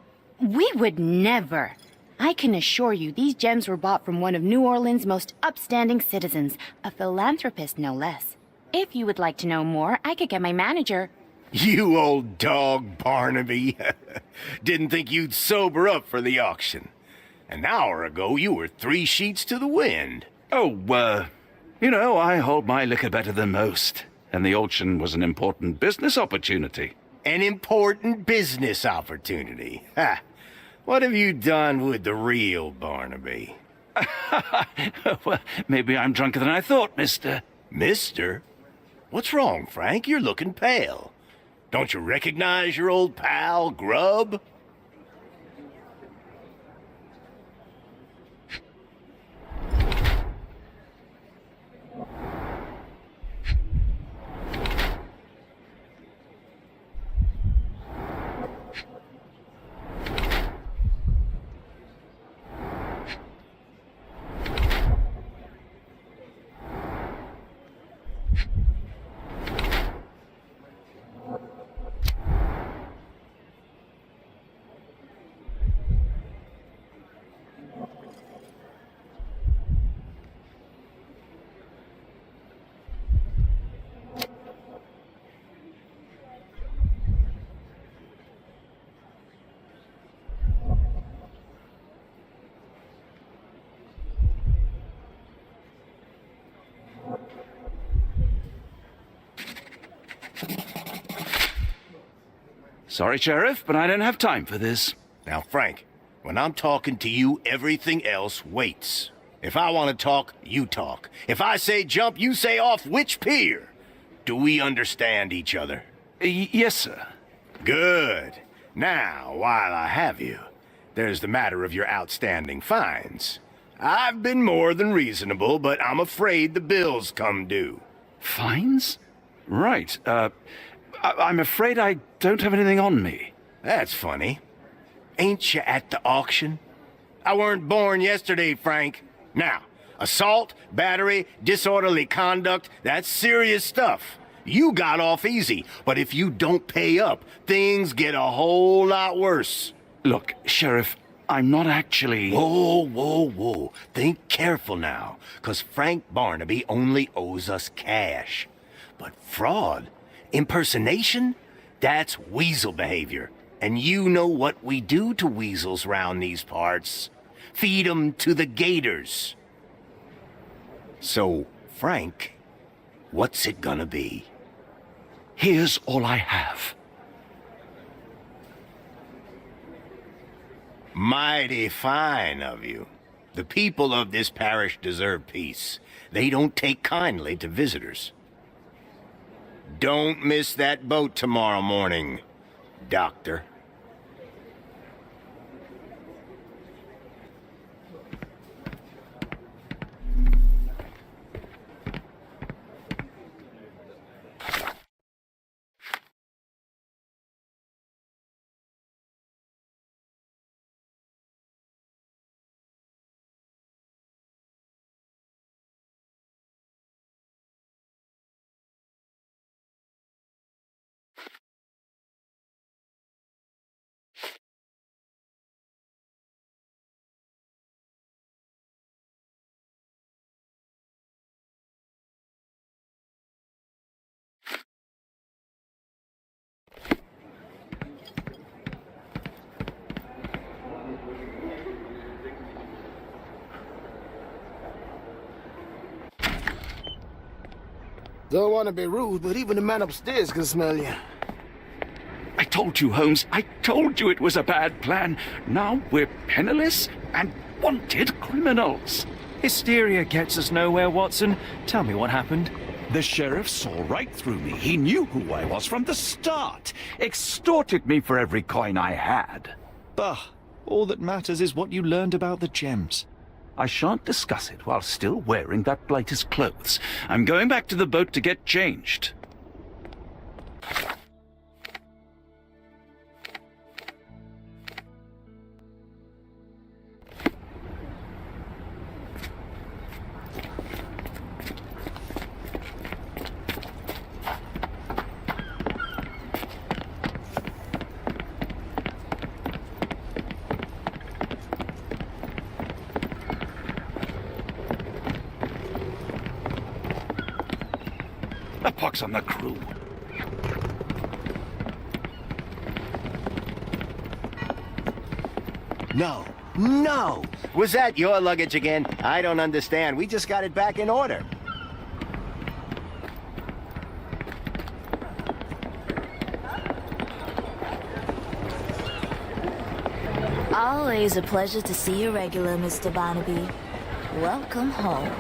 We would never. I can assure you these gems were bought from one of New Orleans' most upstanding citizens, a philanthropist no less. If you would like to know more, I could get my manager. You old dog, Barnaby. Didn't think you'd sober up for the auction. An hour ago, you were 3 sheets to the wind. Oh, you know, I hold my liquor better than most. And the auction was an important business opportunity. An important business opportunity? Ha! What have you done with the real Barnaby? Well, maybe I'm drunker than I thought, mister. Mister? What's wrong, Frank? You're looking pale. Don't you recognize your old pal, Grub? Sorry, Sheriff, but I don't have time for this. Now, Frank, when I'm talking to you, everything else waits. If I want to talk, you talk. If I say jump, you say off which pier. Do we understand each other? Yes, sir. Good. Now, while I have you, there's the matter of your outstanding fines. I've been more than reasonable, but I'm afraid the bills come due. Fines? Right. I'm afraid I don't have anything on me. That's funny. Ain't you at the auction? I weren't born yesterday, Frank. Now, assault, battery, disorderly conduct, that's serious stuff. You got off easy, but if you don't pay up, things get a whole lot worse. Look, Sheriff, I'm not actually... Whoa. Think careful now, 'cause Frank Barnaby only owes us cash. But fraud, impersonation, that's weasel behavior. And you know what we do to weasels round these parts. Feed 'em to the gators. So, Frank, what's it gonna be? Here's all I have. Mighty fine of you. The people of this parish deserve peace. They don't take kindly to visitors. Don't miss that boat tomorrow morning, Doctor. Don't want to be rude, but even the man upstairs can smell you. I told you, Holmes. I told you it was a bad plan. Now we're penniless and wanted criminals. Hysteria gets us nowhere, Watson. Tell me what happened. The sheriff saw right through me. He knew who I was from the start. Extorted me for every coin I had. Bah, all that matters is what you learned about the gems. I shan't discuss it while still wearing that blighter's clothes. I'm going back to the boat to get changed. A pox on the crew. No. Was that your luggage again? I don't understand. We just got it back in order. Always a pleasure to see you regular, Mr. Barnaby. Welcome home.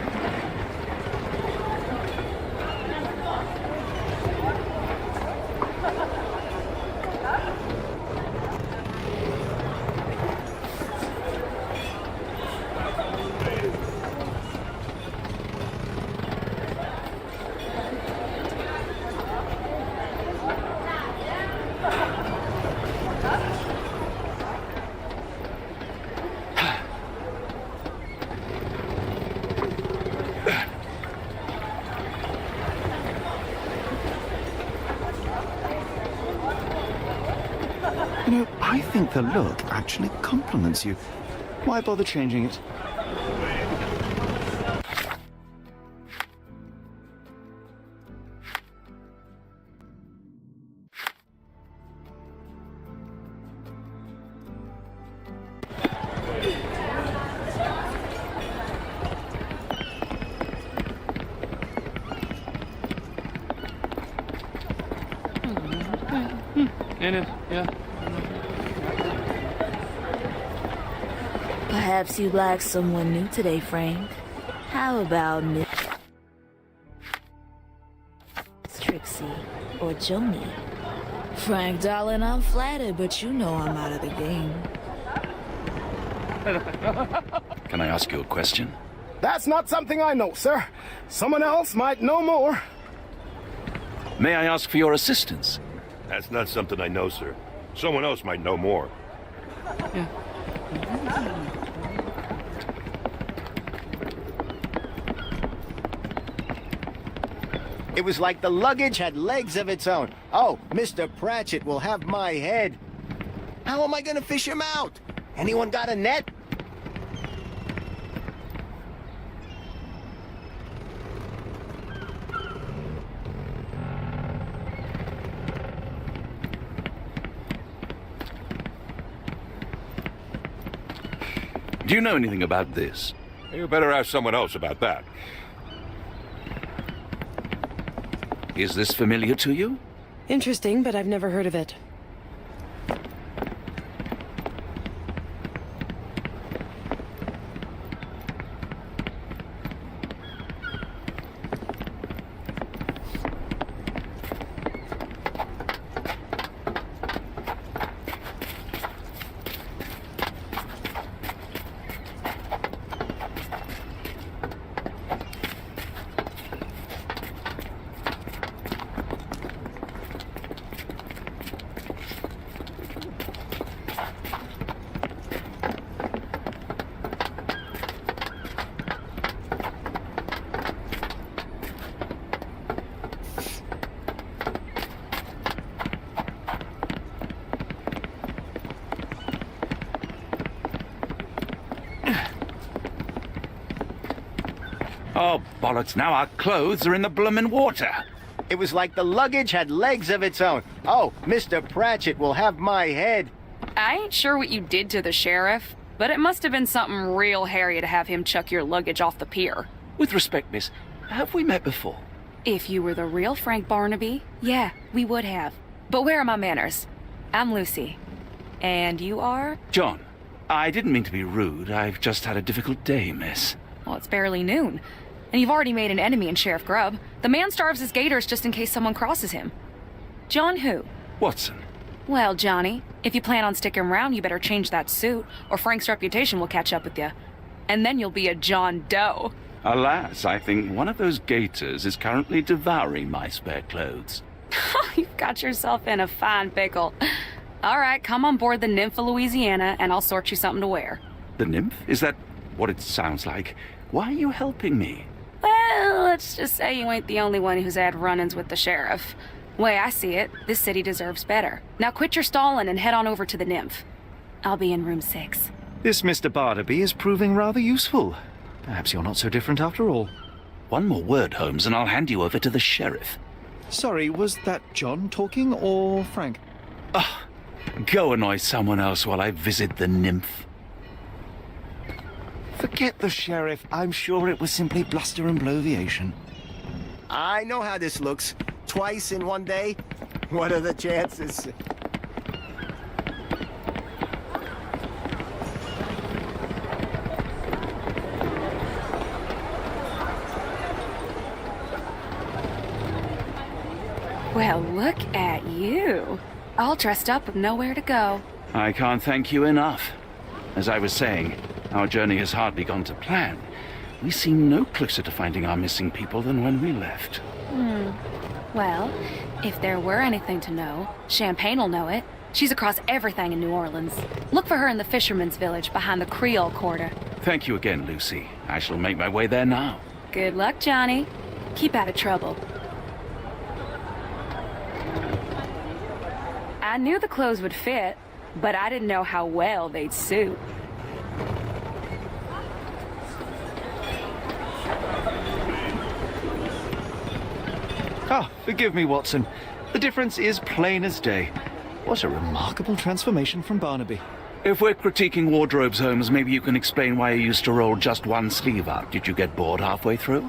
You know, I think the look actually compliments you. Why bother changing it? in it, yeah. Perhaps you'd like someone new today, Frank. How about Miss Trixie or Joni? Frank, darling, I'm flattered, but you know I'm out of the game. Can I ask you a question? That's not something I know, sir. Someone else might know more. May I ask for your assistance? That's not something I know, sir. Someone else might know more. Yeah. It was like the luggage had legs of its own. Oh, Mr. Pratchett will have my head. How am I gonna fish him out? Anyone got a net? Do you know anything about this? You better ask someone else about that. Is this familiar to you? Interesting, but I've never heard of it. Oh, bollocks, now our clothes are in the bloomin' water. It was like the luggage had legs of its own. Oh, Mr. Pratchett will have my head. I ain't sure what you did to the sheriff, but it must have been something real hairy to have him chuck your luggage off the pier. With respect, miss, have we met before? If you were the real Frank Barnaby, yeah, we would have. But where are my manners? I'm Lucy. And you are? John, I didn't mean to be rude. I've just had a difficult day, miss. Well, it's barely noon. And you've already made an enemy in Sheriff Grubb. The man starves his gators just in case someone crosses him. John who? Watson. Well, Johnny, if you plan on sticking around, you better change that suit, or Frank's reputation will catch up with you. And then you'll be a John Doe. Alas, I think one of those gators is currently devouring my spare clothes. You've got yourself in a fine pickle. All right, come on board the Nymph of Louisiana, and I'll sort you something to wear. The nymph? Is that what it sounds like? Why are you helping me? Well, let's just say you ain't the only one who's had run-ins with the sheriff. Way I see it, this city deserves better. Now quit your stalling and head on over to the Nymph. I'll be in room 6. This Mr. Barnaby is proving rather useful. Perhaps you're not so different after all. One more word, Holmes, and I'll hand you over to the sheriff. Sorry, was that John talking or Frank? Go annoy someone else while I visit the Nymph. Forget the sheriff. I'm sure it was simply bluster and bloviation. I know how this looks. Twice in one day? What are the chances? Well, look at you. All dressed up with nowhere to go. I can't thank you enough. As I was saying, our journey has hardly gone to plan. We seem no closer to finding our missing people than when we left. Well, if there were anything to know, Champagne'll know it. She's across everything in New Orleans. Look for her in the fisherman's village behind the Creole Quarter. Thank you again, Lucy. I shall make my way there now. Good luck, Johnny. Keep out of trouble. I knew the clothes would fit, but I didn't know how well they'd suit. Ah, forgive me, Watson. The difference is plain as day. What a remarkable transformation from Barnaby. If we're critiquing wardrobes, Holmes, maybe you can explain why you used to roll just one sleeve up. Did you get bored halfway through?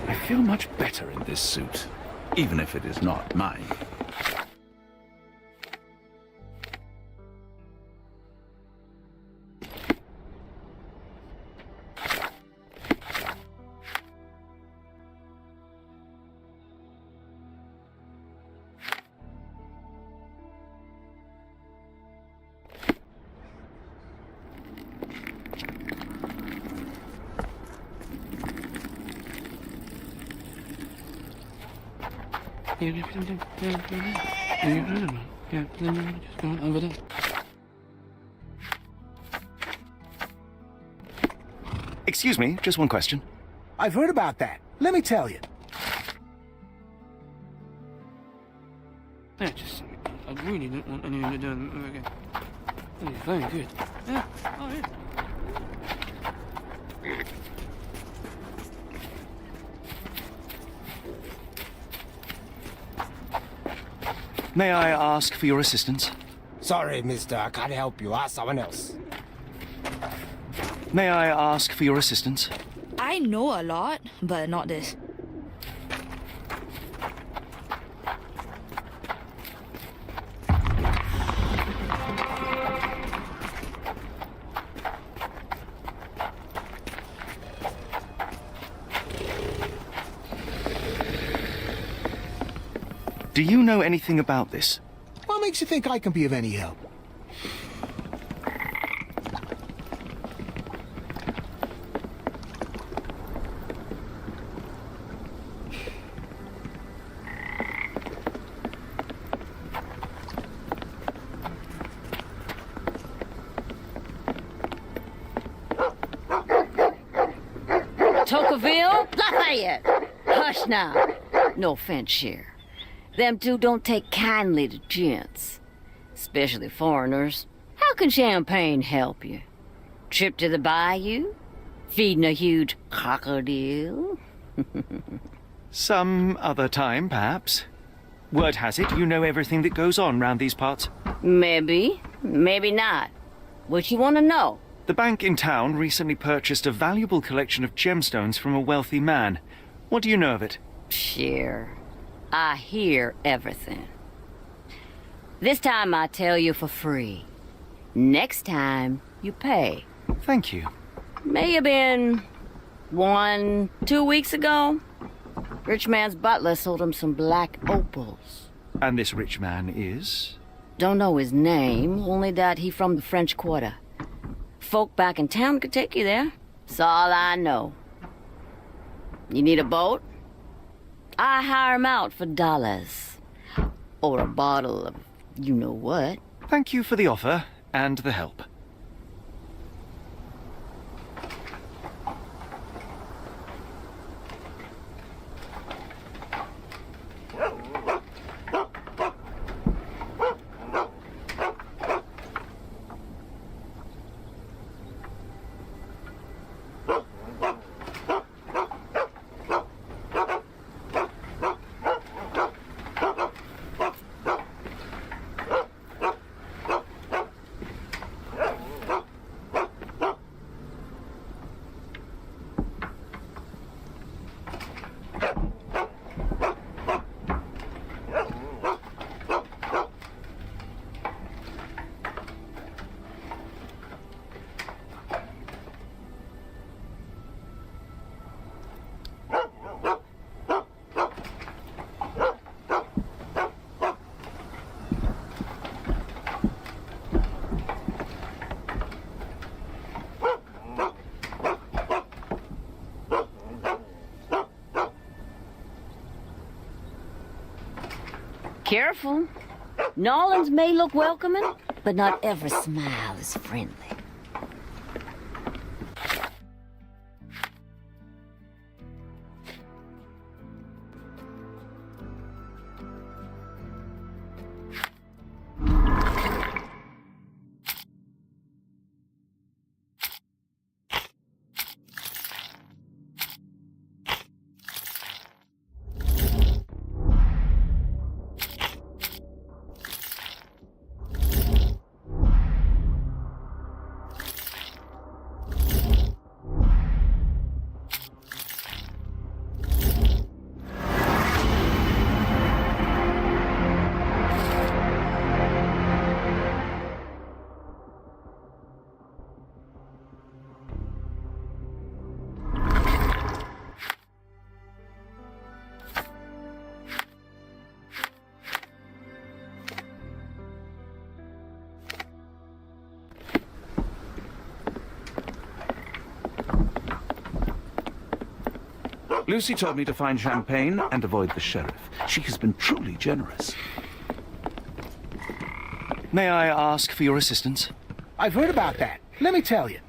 I feel much better in this suit, even if it is not mine. Just going over there. Excuse me, just one question. I've heard about that. Let me tell you. Yeah, just I really don't want anyone to do it again. That is very good. Yeah. Oh yeah. May I ask for your assistance? Sorry, mister. I can't help you. Ask someone else. May I ask for your assistance? I know a lot, but not this. Do you know anything about this? What makes you think I can be of any help? Tocqueville? Lafayette! Hush now. No offense, Cher. Them two don't take kindly to gents, especially foreigners. How can champagne help you? Trip to the bayou? Feeding a huge crocodile? Some other time, perhaps. Word has it, you know everything that goes on round these parts. Maybe, maybe not. What you want to know? The bank in town recently purchased a valuable collection of gemstones from a wealthy man. What do you know of it? Sure. I hear everything. This time I tell you for free. Next time, you pay. Thank you. May have been 2 weeks ago. Rich man's butler sold him some black opals. And this rich man is? Don't know his name, only that he from the French Quarter. Folk back in town could take you there. That's all I know. You need a boat? I hire him out for dollars. Or a bottle of you-know-what. Thank you for the offer and the help. Careful. Nolans may look welcoming, but not every smile is friendly. Lucy told me to find champagne and avoid the sheriff. She has been truly generous. May I ask for your assistance? I've heard about that. Let me tell you.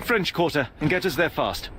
French Quarter, and get us there fast.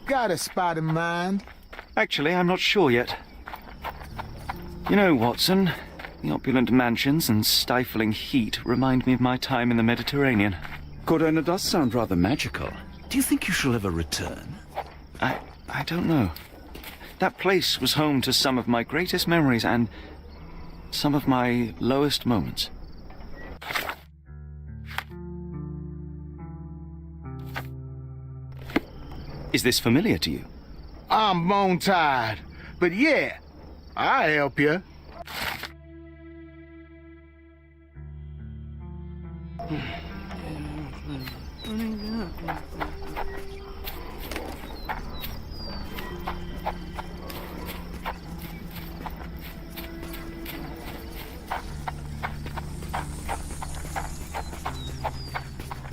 Got a spot in mind? Actually, I'm not sure yet. You know, Watson, the opulent mansions and stifling heat remind me of my time in the Mediterranean. Corona does sound rather magical. Do you think you shall ever return? I don't know. That place was home to some of my greatest memories and some of my lowest moments. Is this familiar to you? I'm bone tired, but yeah, I'll help you.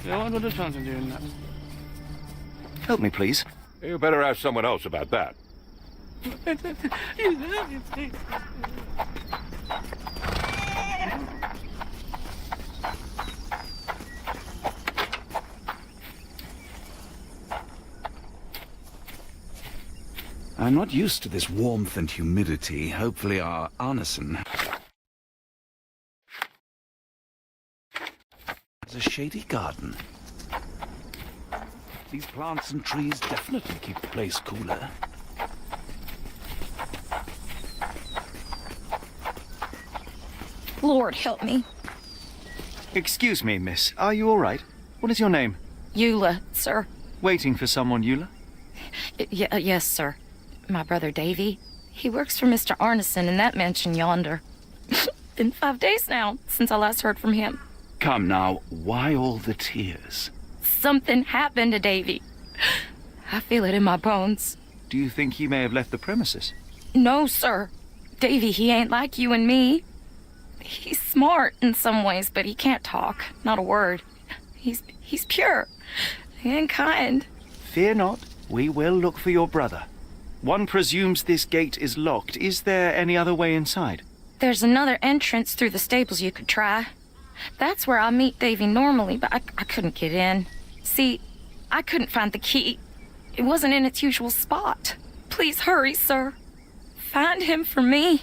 Ja, då det fanns en del. Help me, please. You better ask someone else about that. I'm not used to this warmth and humidity. Hopefully our Arneson has a shady garden. These plants and trees definitely keep the place cooler. Lord help me. Excuse me, miss. Are you all right? What is your name? Eula, sir. Waiting for someone, Eula? Yes, sir. My brother Davy. He works for Mr. Arneson in that mansion yonder. Been 5 days now since I last heard from him. Come now, why all the tears? Something happened to Davy. I feel it in my bones. Do you think he may have left the premises? No, sir. Davy, he ain't like you and me. He's smart in some ways, but he can't talk. Not a word. He's pure and kind. Fear not. We will look for your brother. One presumes this gate is locked. Is there any other way inside? There's another entrance through the stables you could try. That's where I meet Davy normally, but I couldn't get in. See, I couldn't find the key. It wasn't in its usual spot. Please hurry, sir. Find him for me.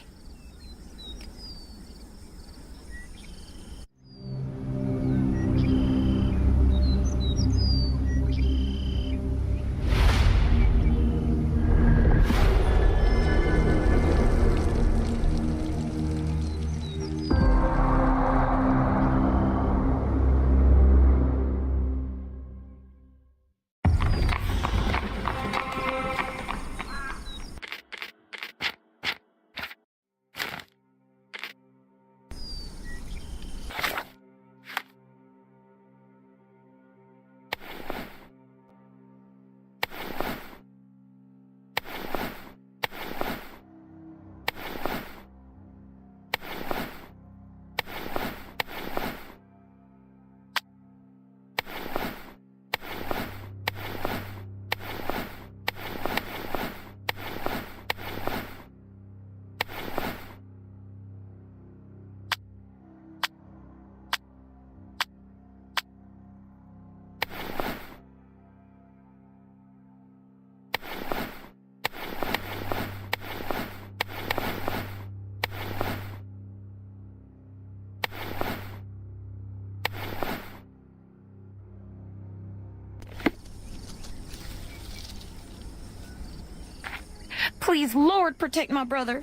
Please, Lord, protect my brother.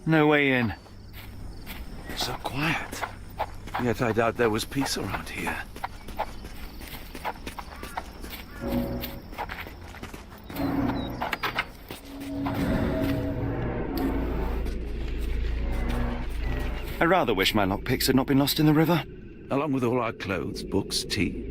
No way in. So quiet. Yet I doubt there was peace around here. I rather wish my lockpicks had not been lost in the river. Along with all our clothes, books, tea.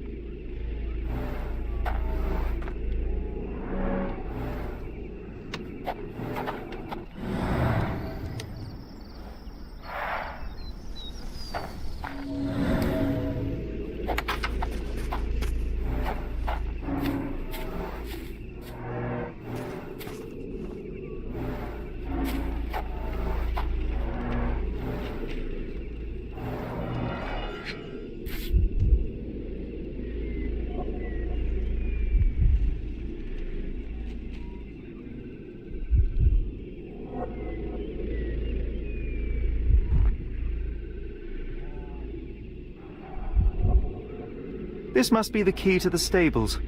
This must be the key to the stables.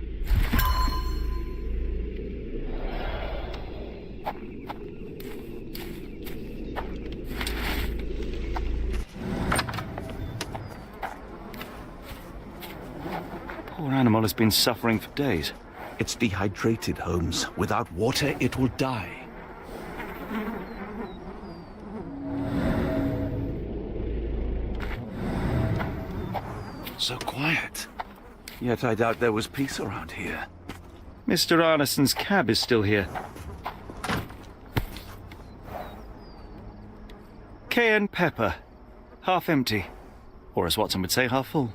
Poor animal has been suffering for days. It's dehydrated, Holmes. Without water, it will die. So quiet. Yet I doubt there was peace around here. Mr. Arneson's cab is still here. Cayenne pepper. Half empty. Or as Watson would say, half full.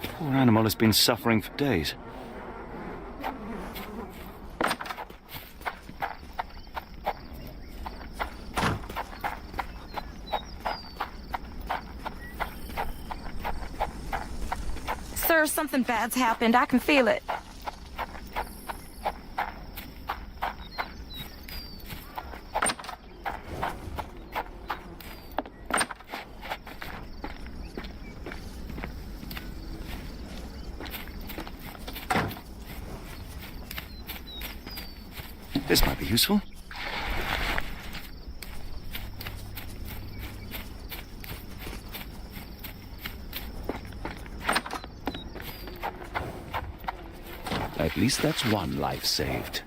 Poor animal has been suffering for days. Sir, something bad's happened. I can feel it. This might be useful. At least that's one life saved.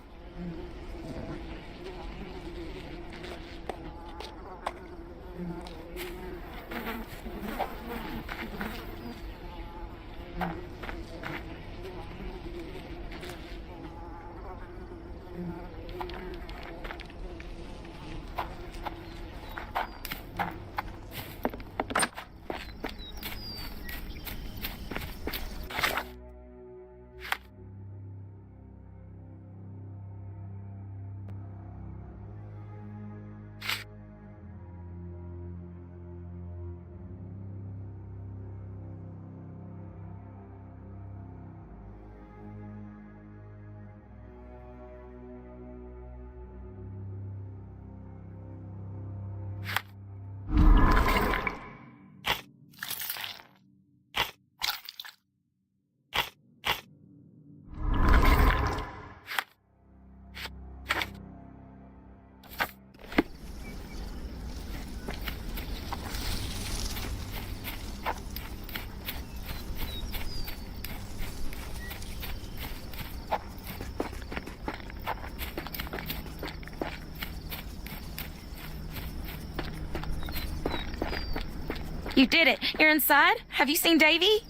You did it. You're inside? Have you seen Davy?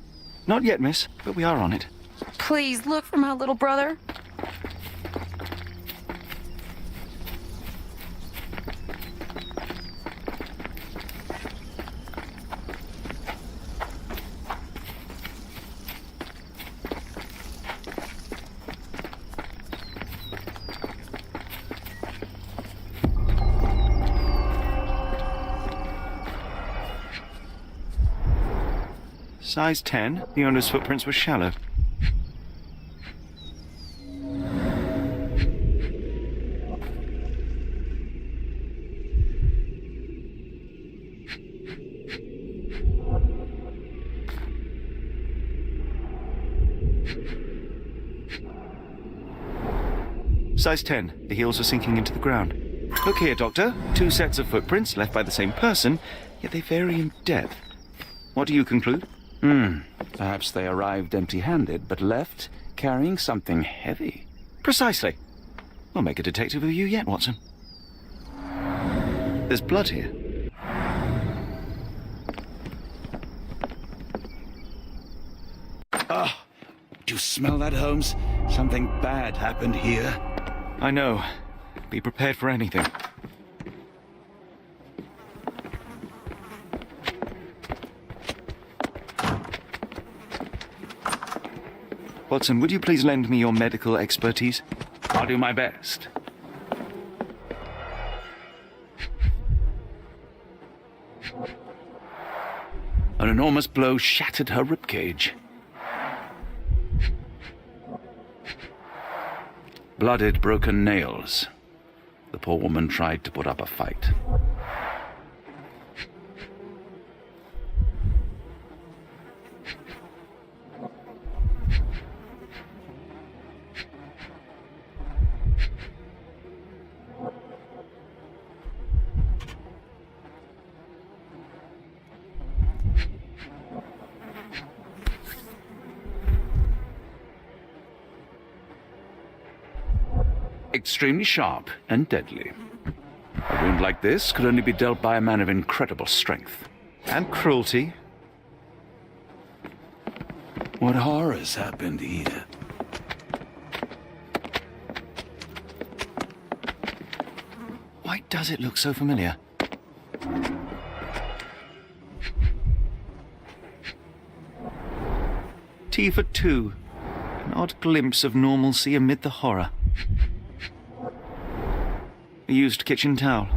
Not yet, miss, but we are on it. Please, look for my little brother. Size 10, the owner's footprints were shallow. Size 10. The heels are sinking into the ground. Look here, Doctor. 2 sets of footprints left by the same person, yet they vary in depth. What do you conclude? Perhaps they arrived empty-handed, but left carrying something heavy. Precisely. We'll make a detective of you yet, Watson. There's blood here. Do you smell that, Holmes? Something bad happened here. I know. Be prepared for anything. Watson, would you please lend me your medical expertise? I'll do my best. An enormous blow shattered her ribcage. Blooded, broken nails. The poor woman tried to put up a fight. Extremely sharp and deadly. A wound like this could only be dealt by a man of incredible strength. And cruelty. What horrors happened here? Why does it look so familiar? T for 2. An odd glimpse of normalcy amid the horror. A used kitchen towel.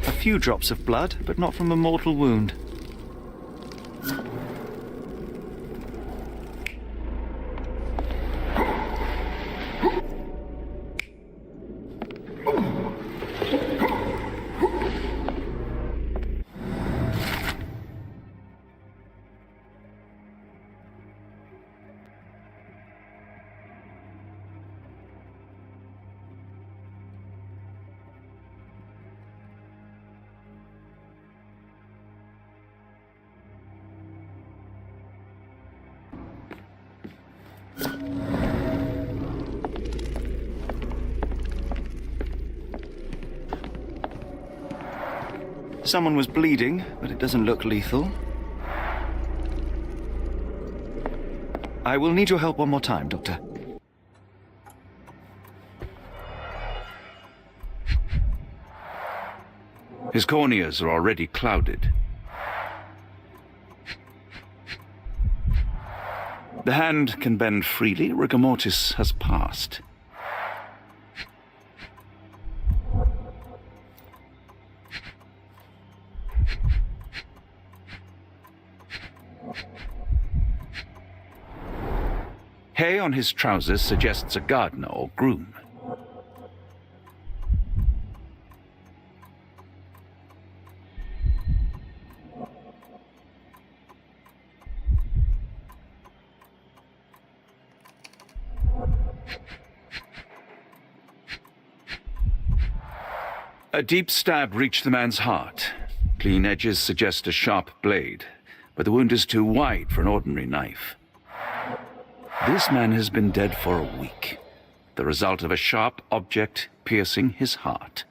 A few drops of blood, but not from a mortal wound. Someone was bleeding, but it doesn't look lethal. I will need your help one more time, Doctor. His corneas are already clouded. The hand can bend freely. Rigor mortis has passed. Hay on his trousers suggests a gardener or groom. A deep stab reached the man's heart. Clean edges suggest a sharp blade. but the wound is too wide for an ordinary knife. This man has been dead for a week, the result of a sharp object piercing his heart.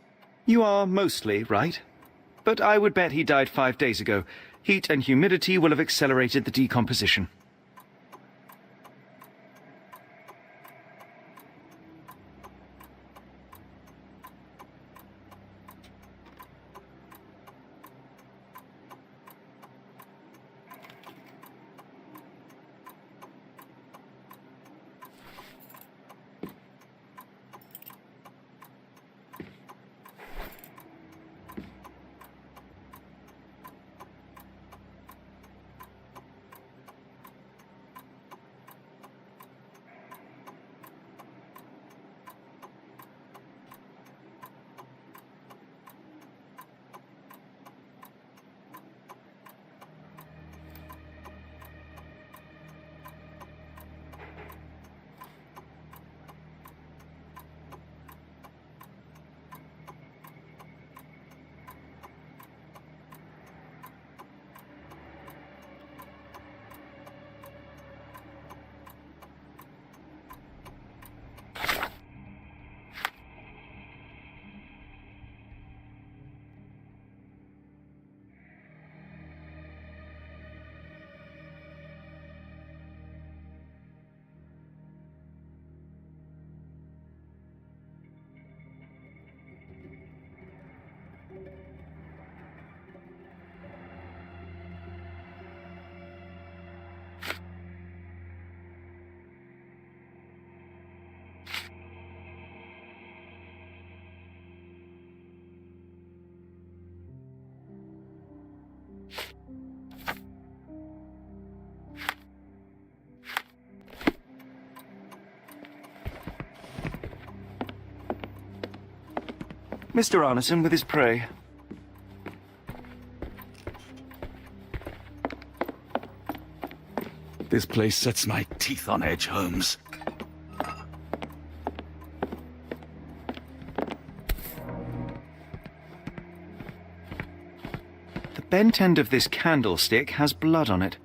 You are mostly right, but I would bet he died 5 days ago. Heat and humidity will have accelerated the decomposition. Mr. Arneson with his prey. This place sets my teeth on edge, Holmes. The bent end of this candlestick has blood on it.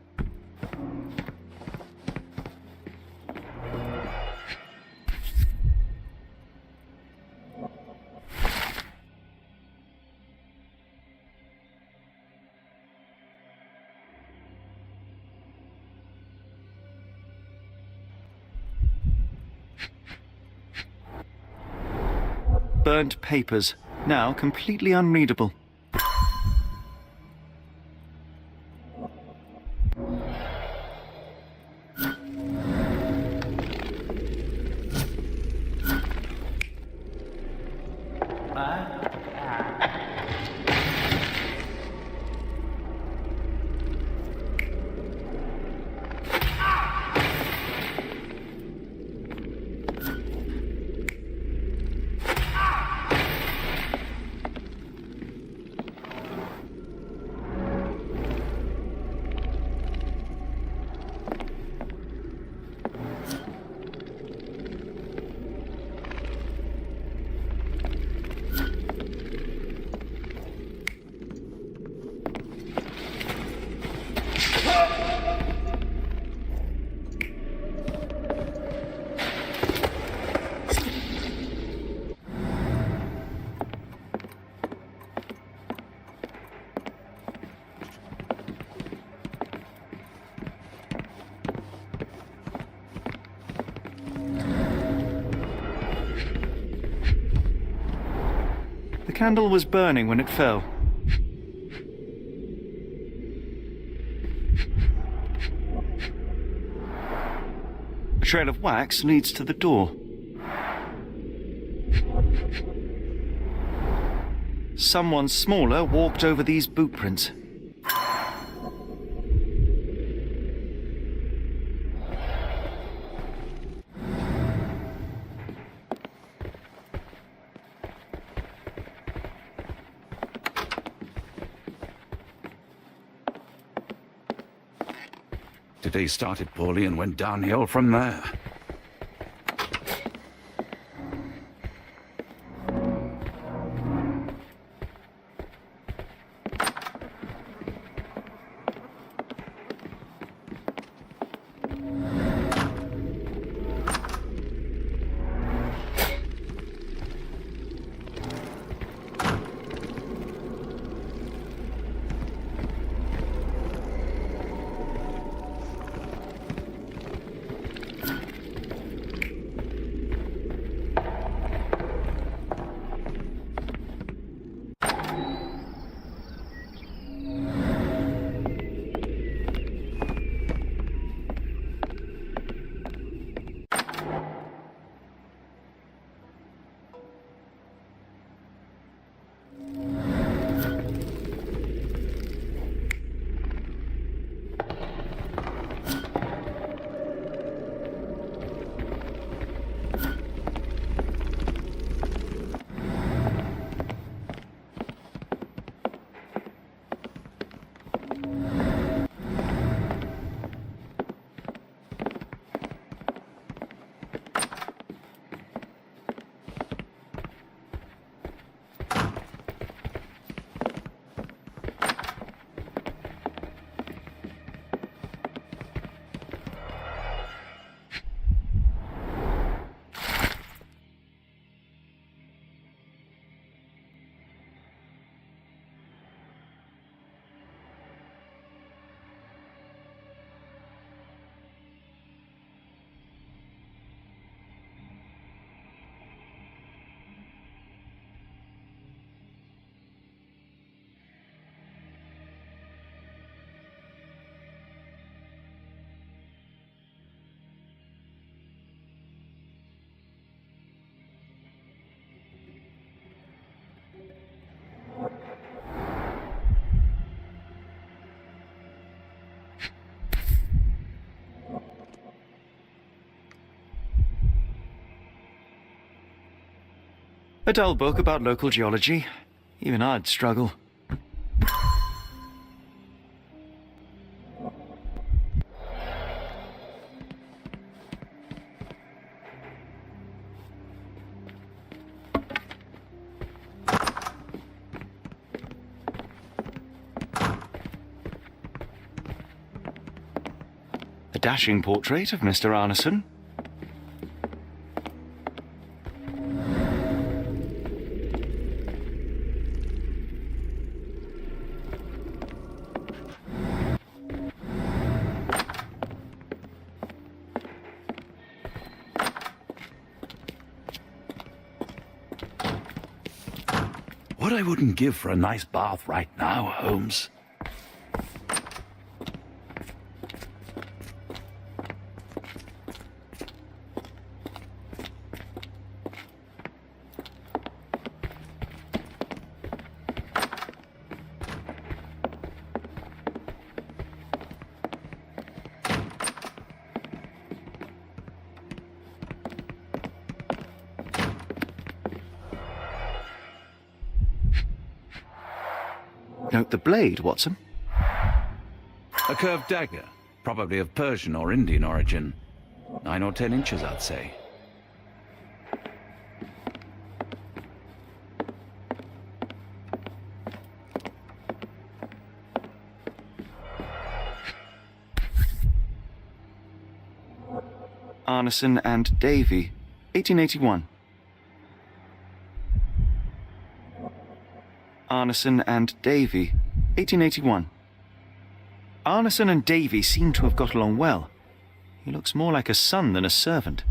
Burnt papers, now completely unreadable. The candle was burning when it fell. A trail of wax leads to the door. Someone smaller walked over these boot prints. Today started poorly and went downhill from there. A dull book about local geology. Even I'd struggle. A dashing portrait of Mr. Arneson. What I wouldn't give for a nice bath right now, Holmes. Note the blade, Watson. A curved dagger, probably of Persian or Indian origin. 9 or 10 inches, I'd say. Arneson and Davy, 1881. Arneson and Davy, 1881. Arneson and Davy seem to have got along well. He looks more like a son than a servant.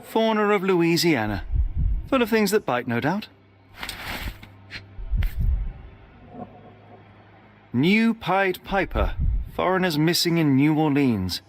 Fauna of Louisiana. Full of things that bite, no doubt. New Pied Piper. Foreigners missing in New Orleans.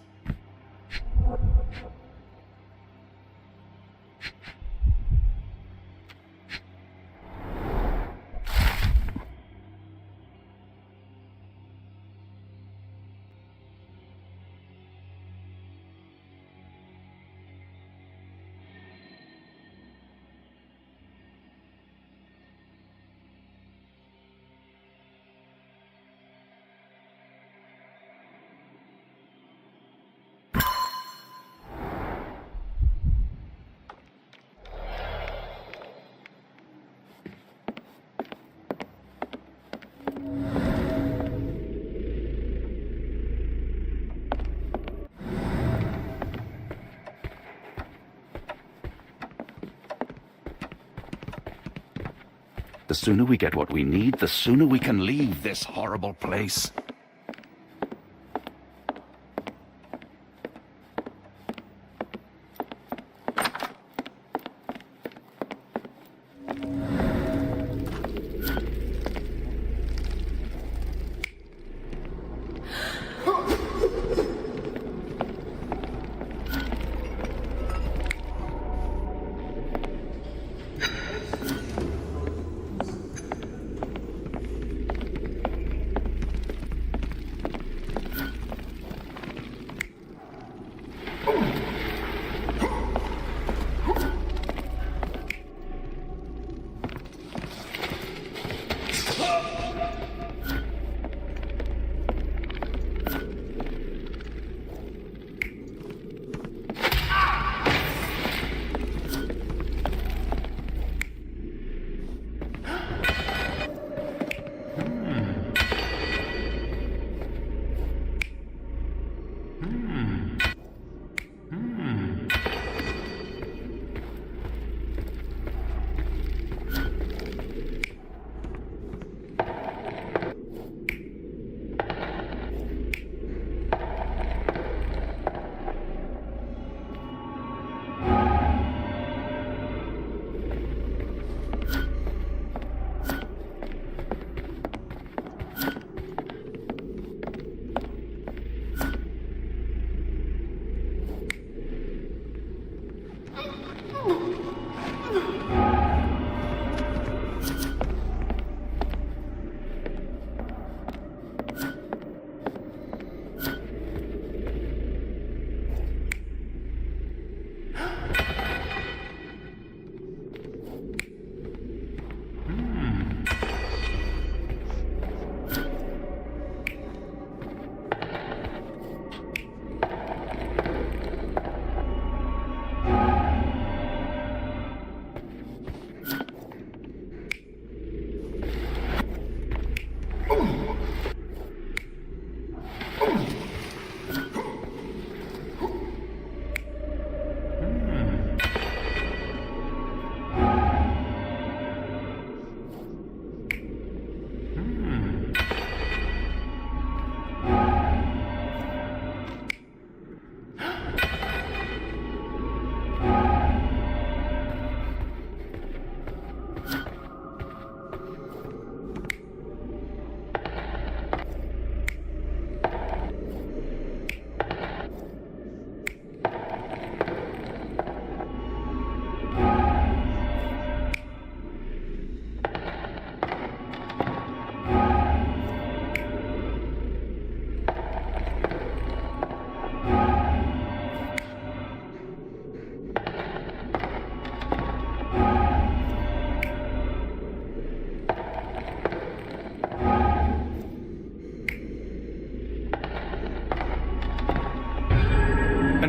The sooner we get what we need, the sooner we can leave this horrible place.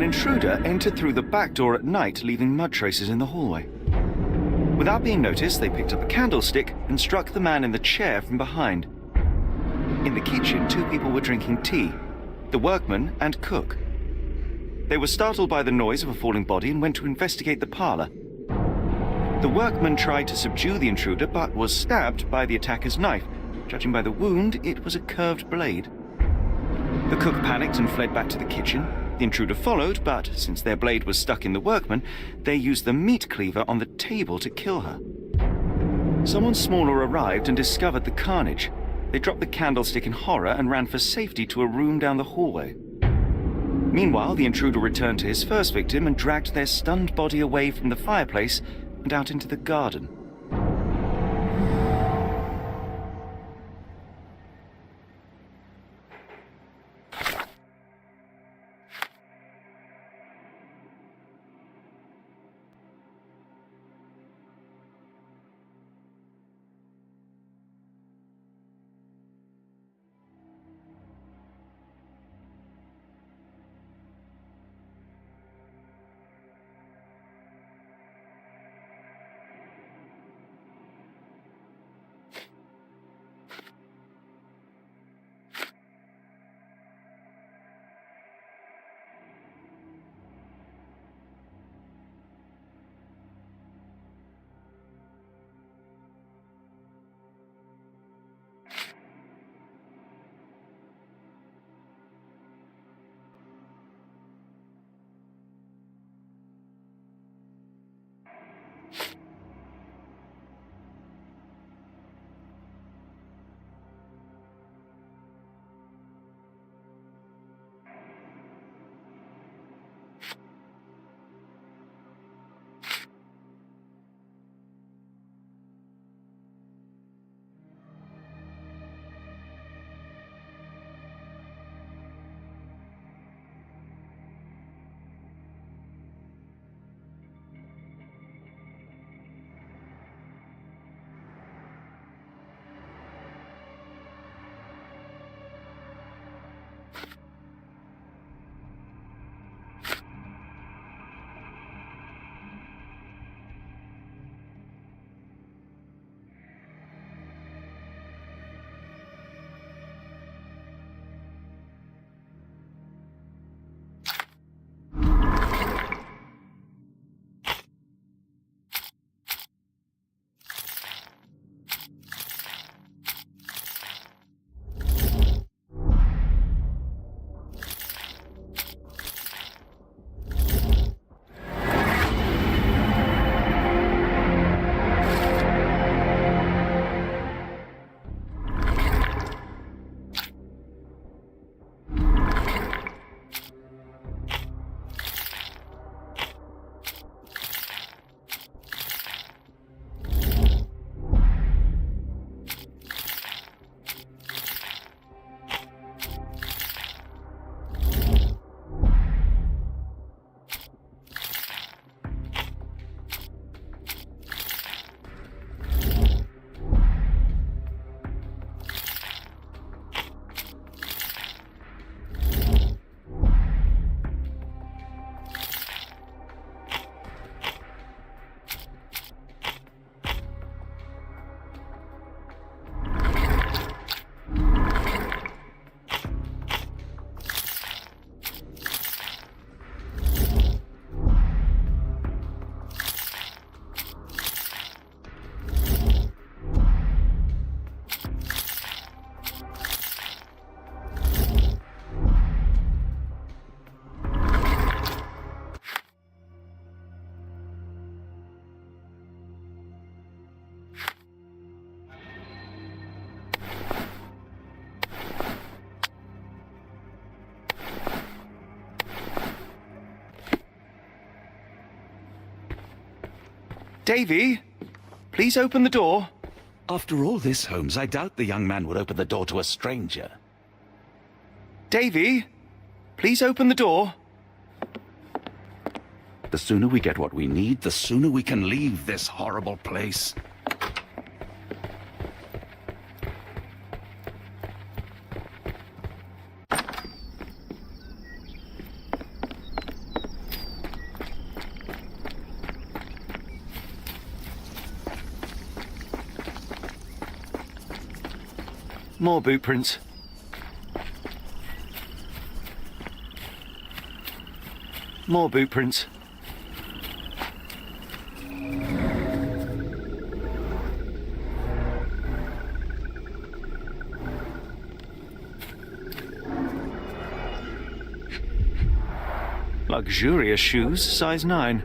intruder entered through the back door at night, leaving mud traces in the hallway. Without being noticed, they picked up a candlestick and struck the man in the chair from behind. In the kitchen, 2 people were drinking tea, the workman and cook. They were startled by the noise of a falling body and went to investigate the parlor. The workman tried to subdue the intruder but was stabbed by the attacker's knife. Judging by the wound, it was a curved blade. The cook panicked and fled back to the kitchen. The intruder followed, but since their blade was stuck in the workman, they used the meat cleaver on the table to kill her. Someone smaller arrived and discovered the carnage. They dropped the candlestick in horror and ran for safety to a room down the hallway. Meanwhile, the intruder returned to his first victim and dragged their stunned body away from the fireplace and out into the garden. Davy, please open the door. After all this, Holmes, I doubt the young man would open the door to a stranger. Davy, please open the door. The sooner we get what we need, the sooner we can leave this horrible place. More boot prints. More boot prints. Luxurious shoes, size 9.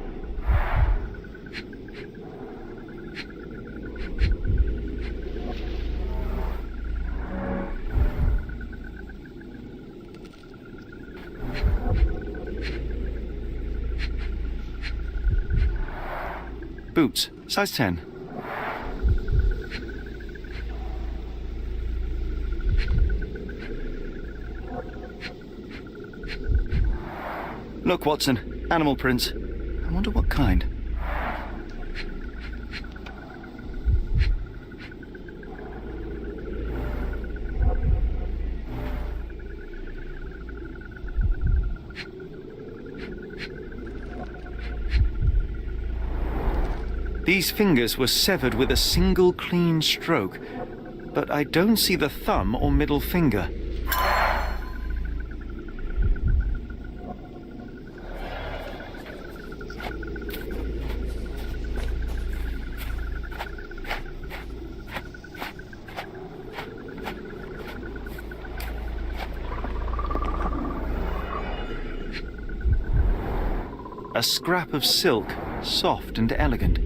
Boots, size 10. Look, Watson, animal prints. I wonder what kind. These fingers were severed with a single clean stroke, but I don't see the thumb or middle finger. A scrap of silk, soft and elegant.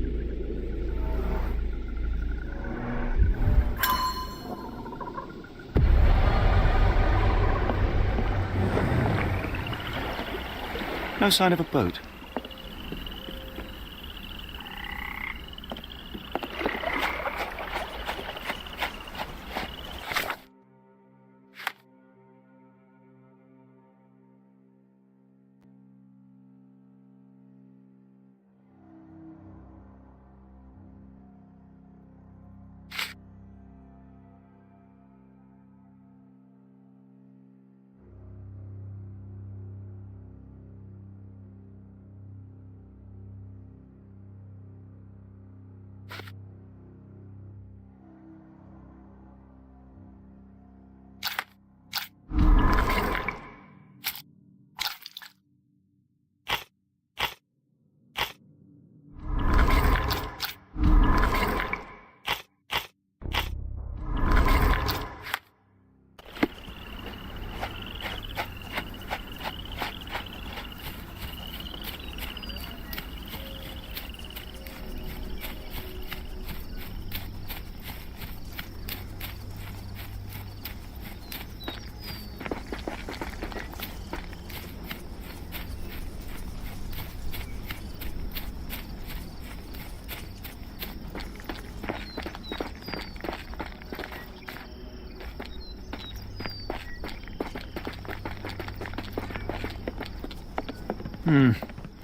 No sign of a boat.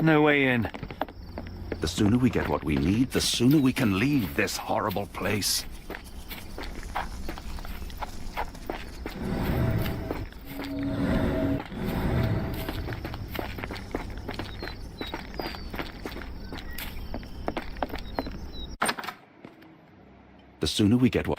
No way in. The sooner we get what we need, the sooner we can leave this horrible place. The sooner we get what...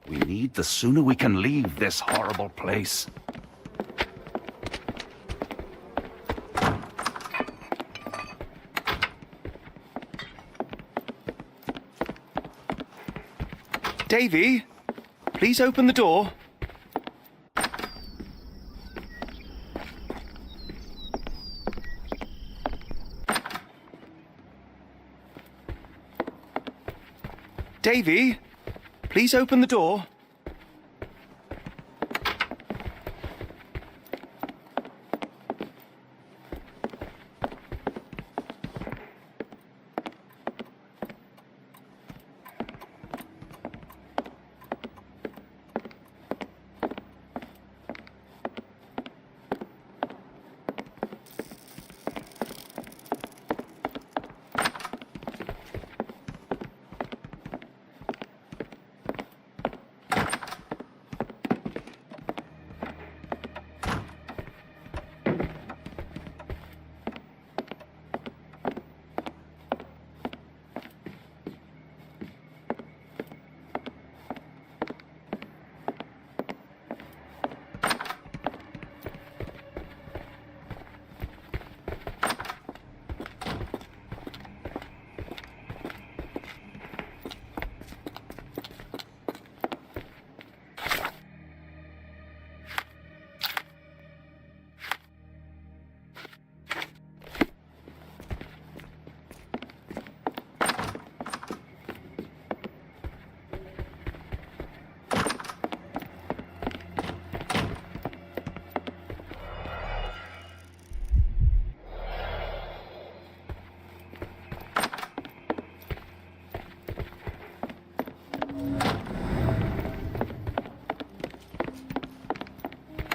we need, the sooner we can leave this horrible place. Davy, please open the door. Davy, please open the door.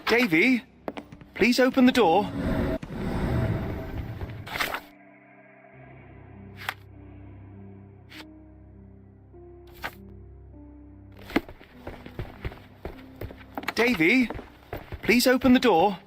Davy, please open the door. Davy, please open the door.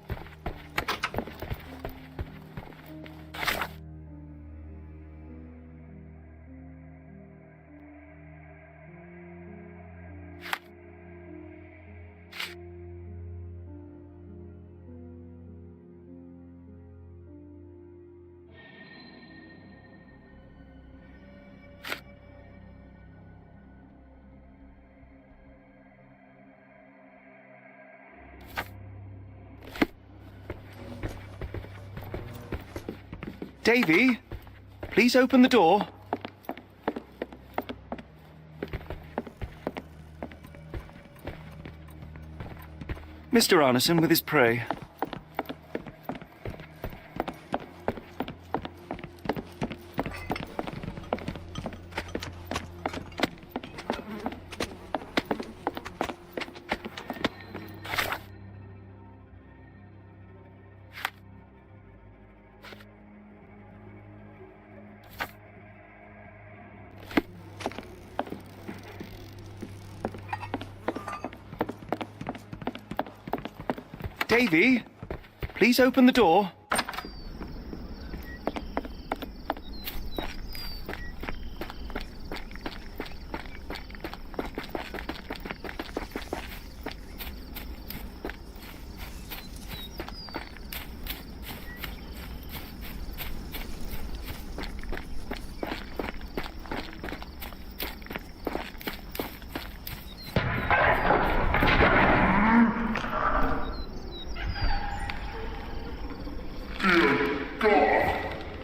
Davy, please open the door. Mr. Arneson with his prey. Davy, please open the door.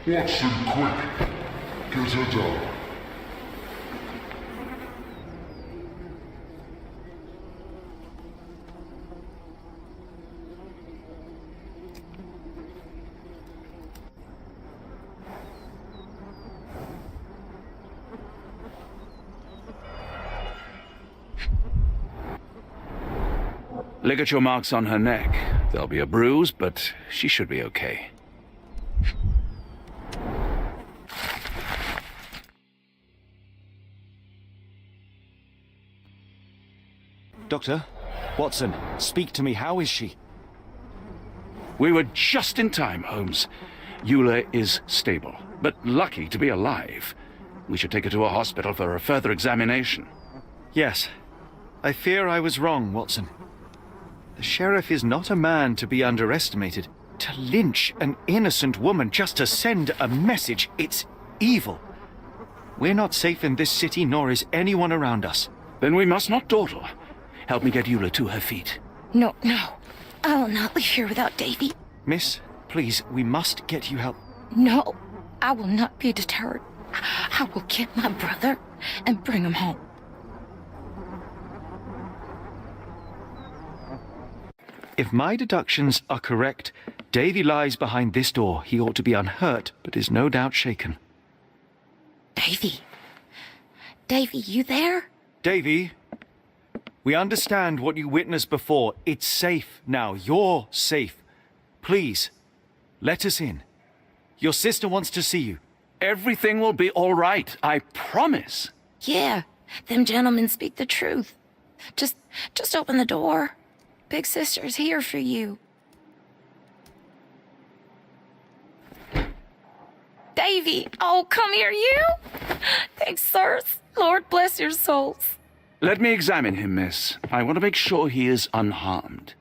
Watson, quick! Get her down. Ligature marks on her neck. There'll be a bruise, but she should be okay. Doctor, Watson, speak to me. How is she? We were just in time, Holmes. Eula is stable, but lucky to be alive. We should take her to a hospital for a further examination. Yes. I fear I was wrong, Watson. The sheriff is not a man to be underestimated. To lynch an innocent woman just to send a message, it's evil. We're not safe in this city, nor is anyone around us. Then we must not dawdle. Help me get Eula to her feet. No. I will not leave here without Davy. Miss, please, we must get you help. No, I will not be deterred. I will get my brother and bring him home. If my deductions are correct, Davy lies behind this door. He ought to be unhurt, but is no doubt shaken. Davy, you there? Davy, we understand what you witnessed before. It's safe now. You're safe. Please, let us in. Your sister wants to see you. Everything will be all right, I promise. Yeah, them gentlemen speak the truth. Just open the door. Big sister's here for you. Davy, oh, come here, you. Thanks, sirs. Lord bless your souls. Let me examine him, miss. I want to make sure he is unharmed.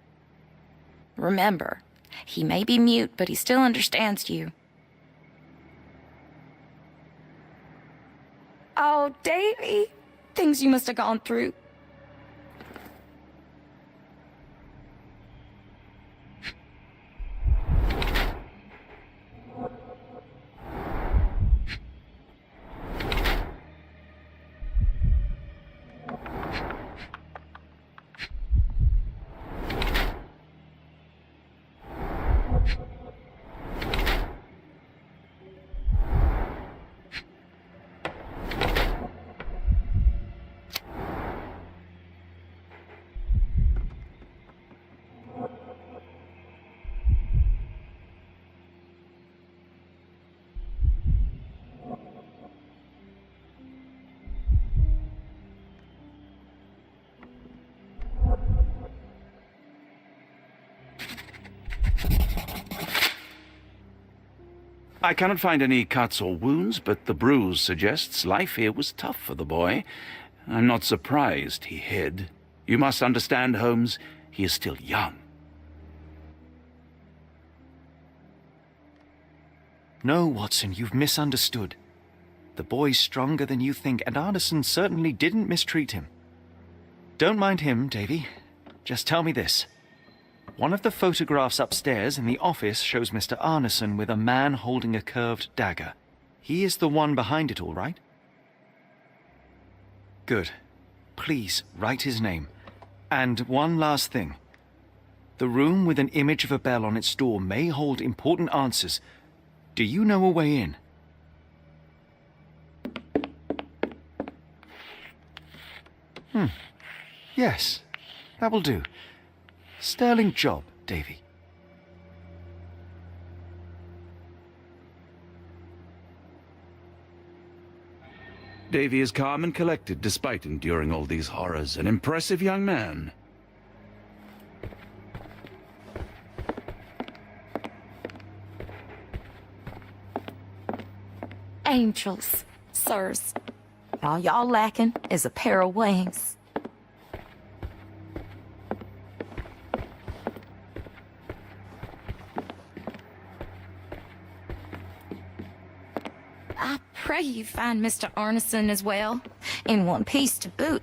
Remember, he may be mute, but he still understands you. Oh, Davy, things you must have gone through. I cannot find any cuts or wounds, but the bruise suggests life here was tough for the boy. I'm not surprised he hid. You must understand, Holmes, he is still young. No, Watson, you've misunderstood. The boy's stronger than you think, and Arneson certainly didn't mistreat him. Don't mind him, Davy. Just tell me this. One of the photographs upstairs in the office shows Mr. Arneson with a man holding a curved dagger. He is the one behind it all, right? Good. Please, write his name. And one last thing. The room with an image of a bell on its door may hold important answers. Do you know a way in? Yes, that will do. Sterling job, Davy. Davy is calm and collected despite enduring all these horrors. An impressive young man. Angels, sirs. All y'all lacking is a pair of wings. I pray you find Mr. Arneson as well, in one piece to boot.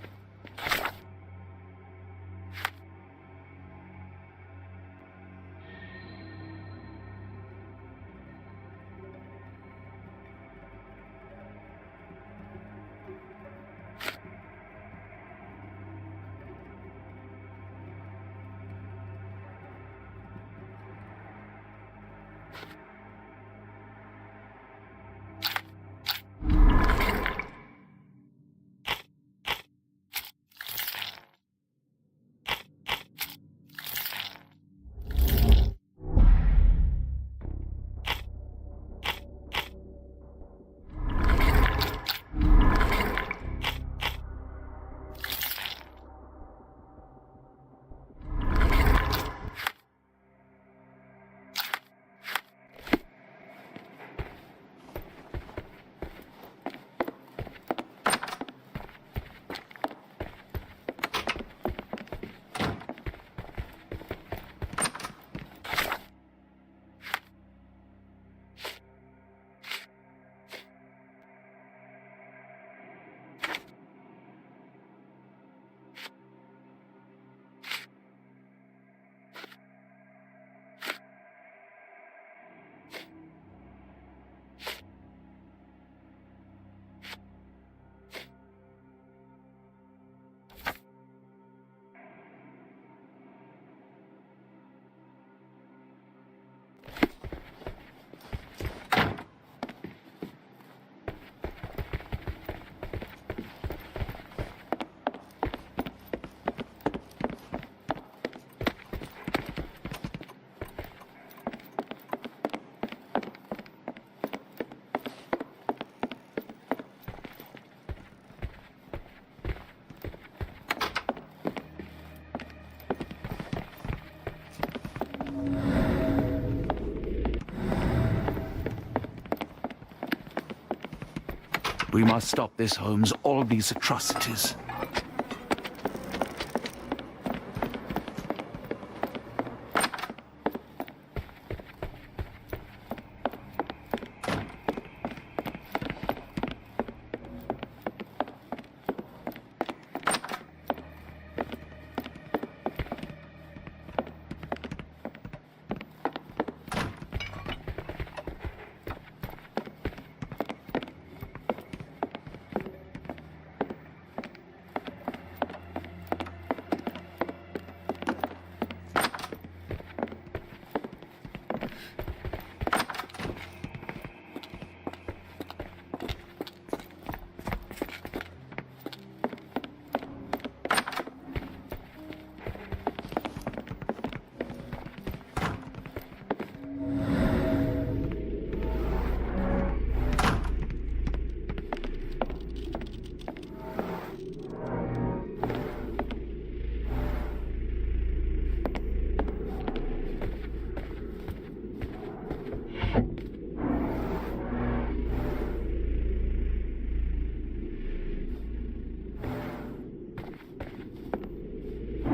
We must stop this, Holmes. All these atrocities.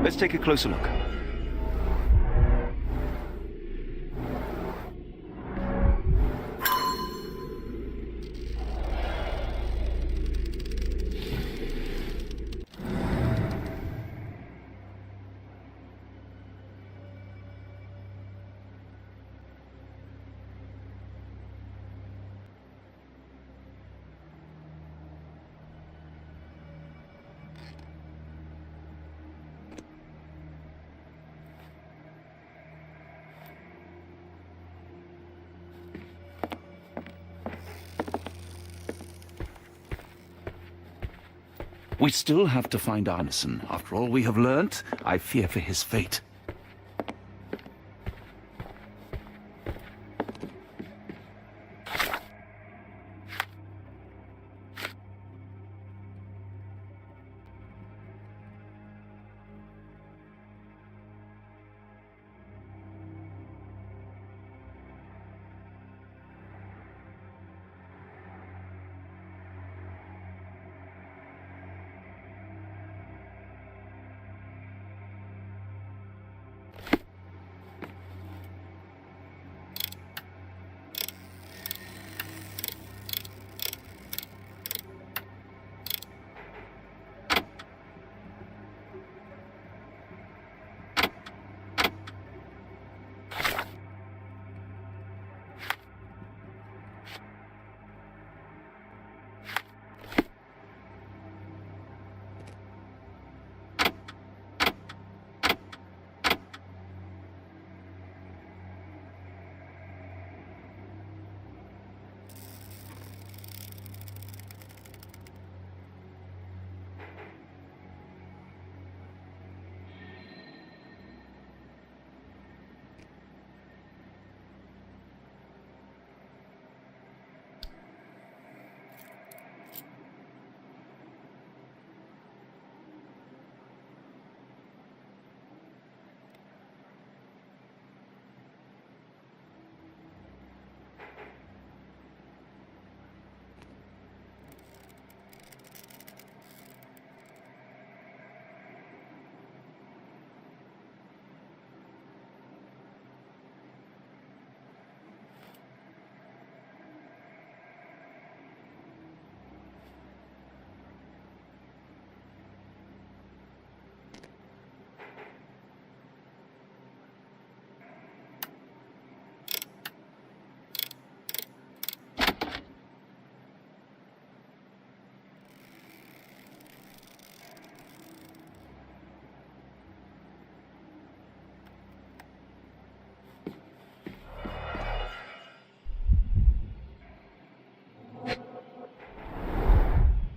Let's take a closer look. We still have to find Arneson. After all we have learnt, I fear for his fate.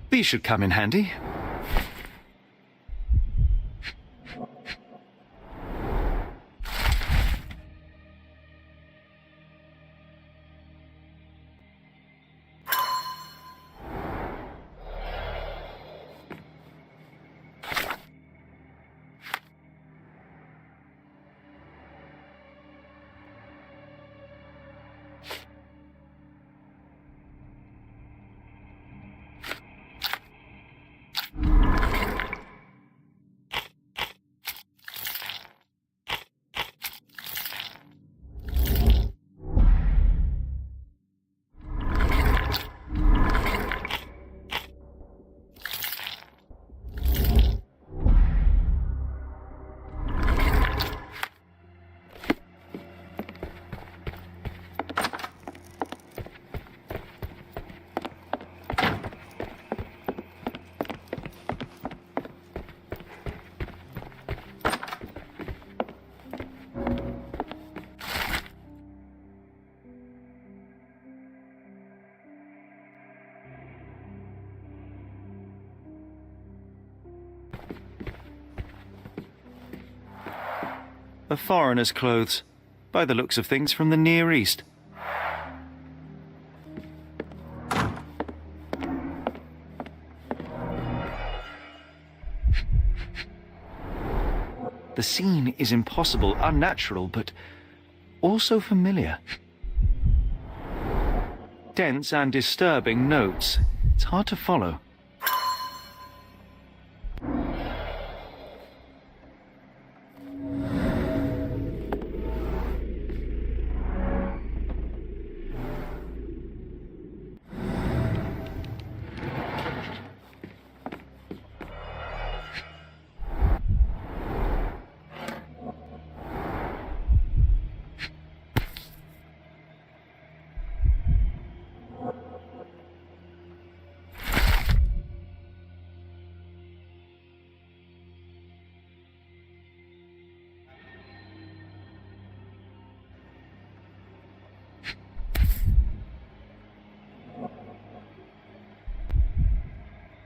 These should come in handy. A foreigner's clothes, by the looks of things from the Near East. The scene is impossible, unnatural, but also familiar. Dense and disturbing notes. It's hard to follow.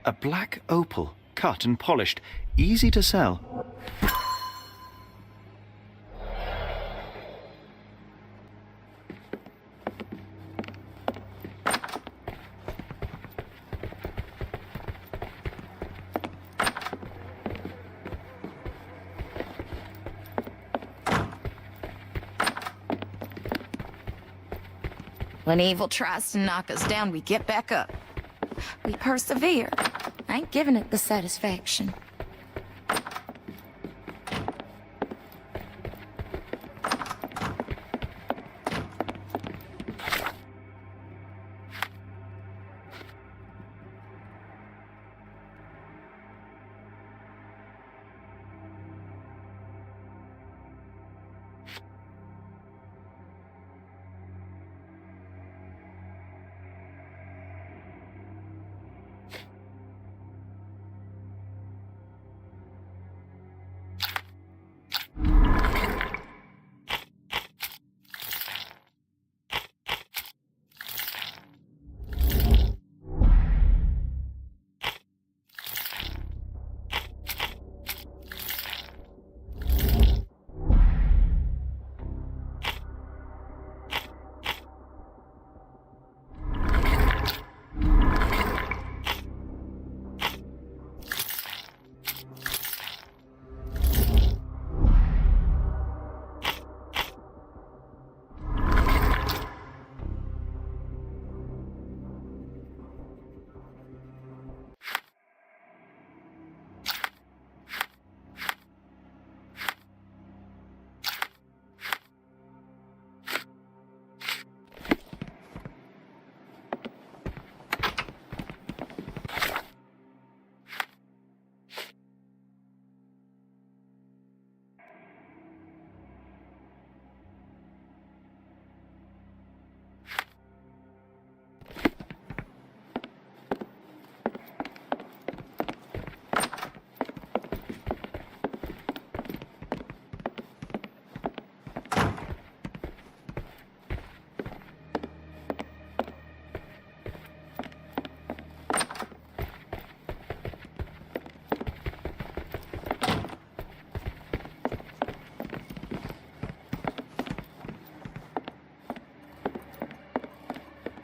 A black opal, cut and polished, easy to sell. When evil tries to knock us down, we get back up. We persevere. I ain't giving it the satisfaction.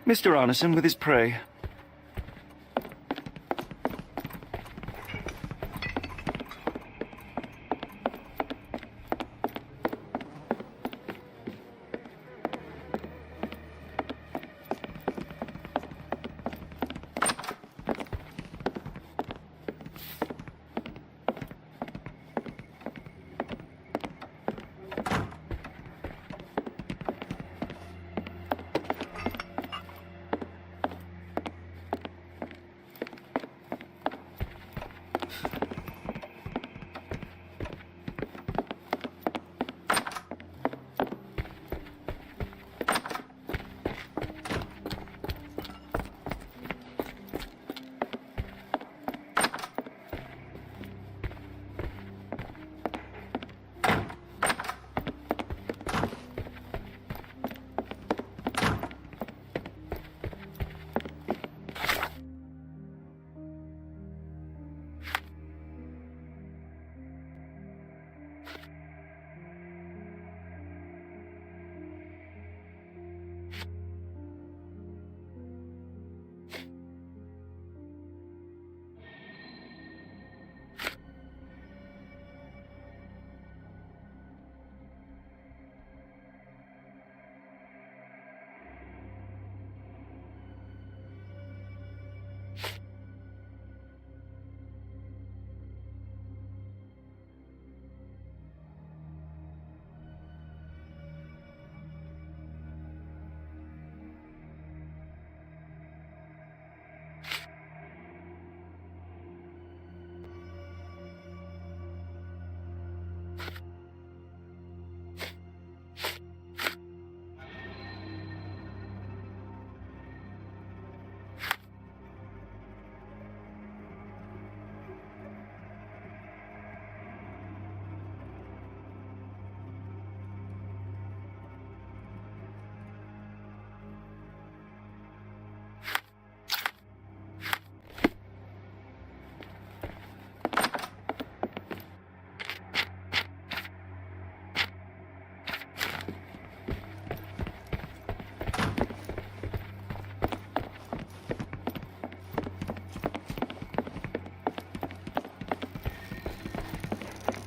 Mr. Arneson with his prey.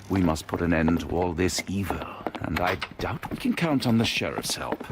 We must put an end to all this evil, and I doubt we can count on the sheriff's help.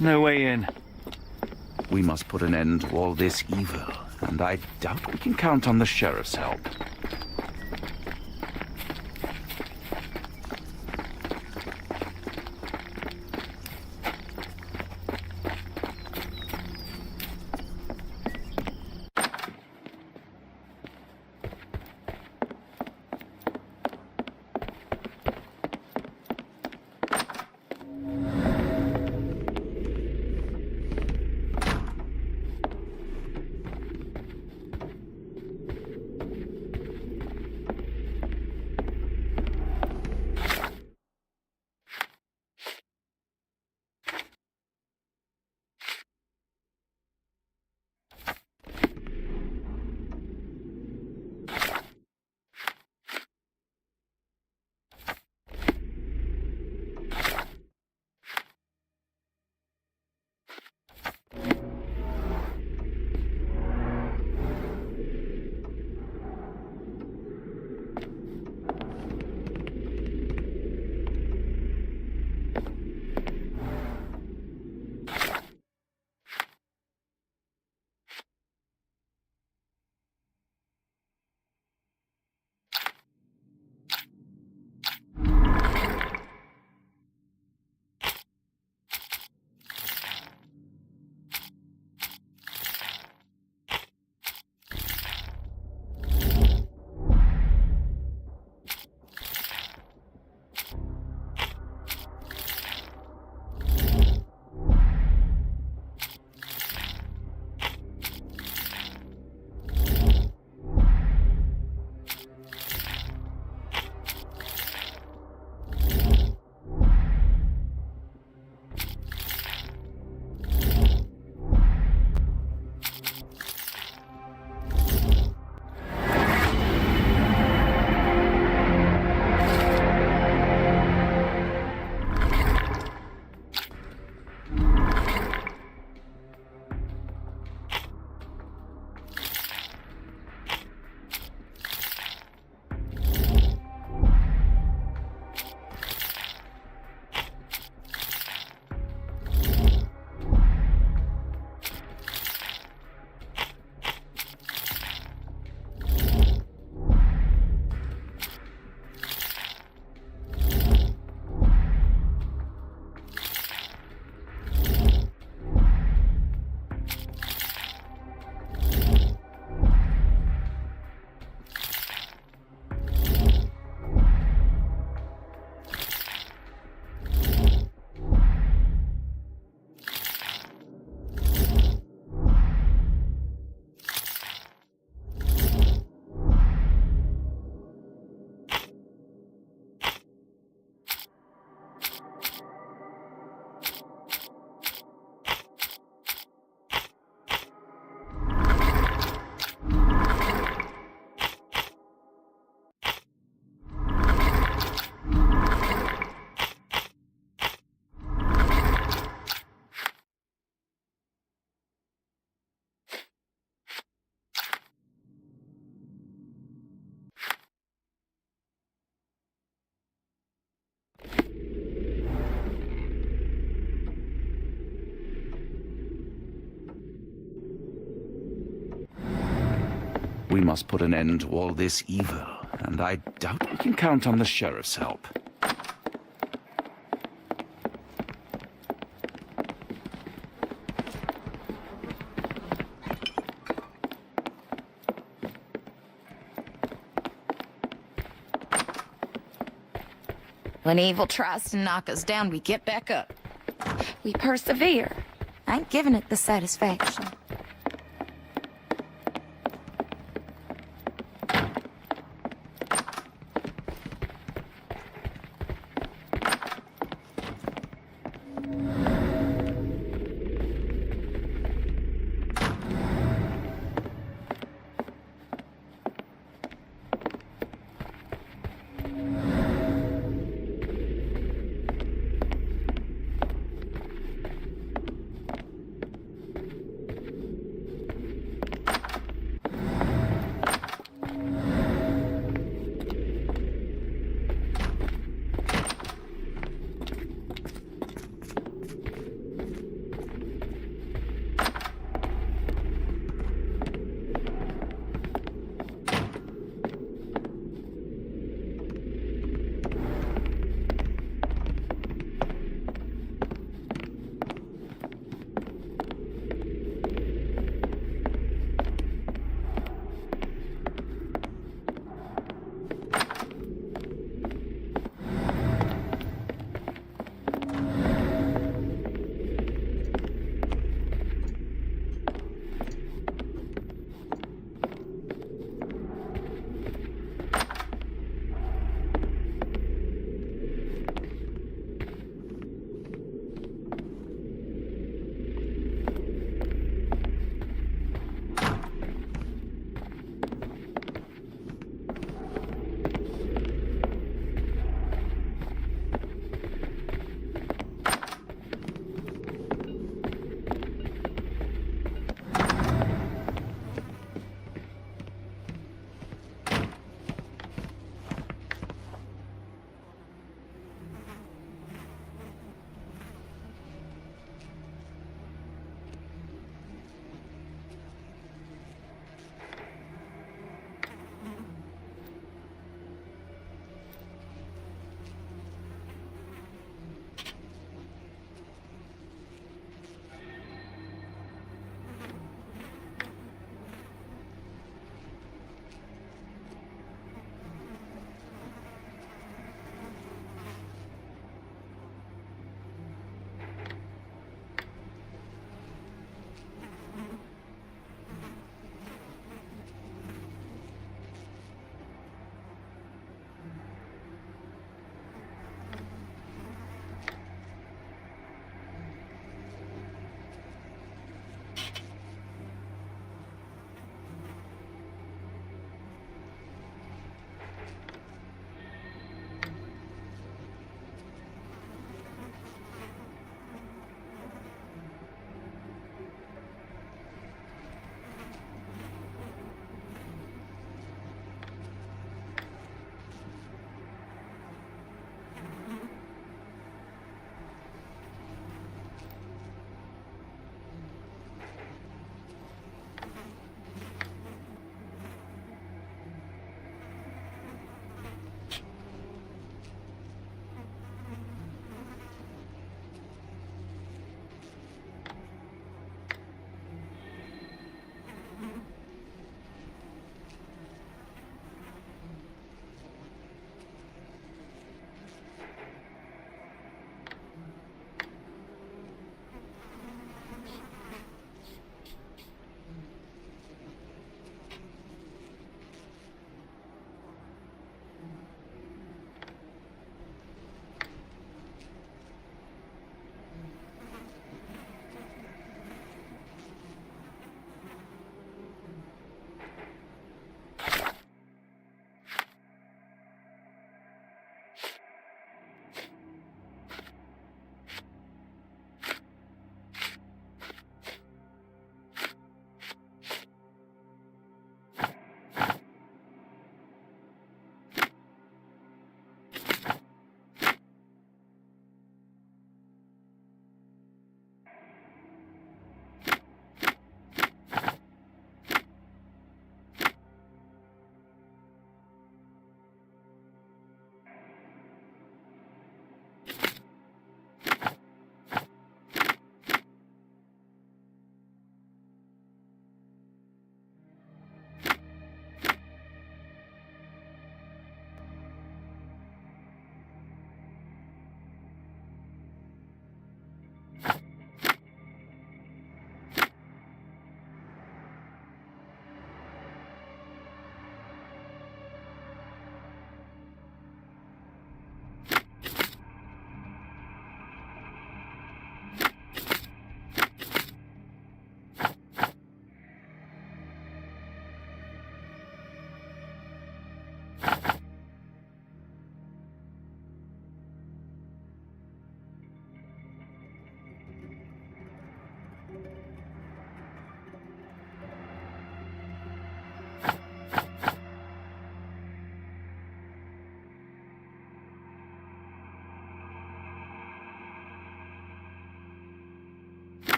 No way in. We must put an end to all this evil, and I doubt we can count on the sheriff's help. We must put an end to all this evil, and I doubt we can count on the sheriff's help. When evil tries to knock us down, we get back up. We persevere. I ain't giving it the satisfaction.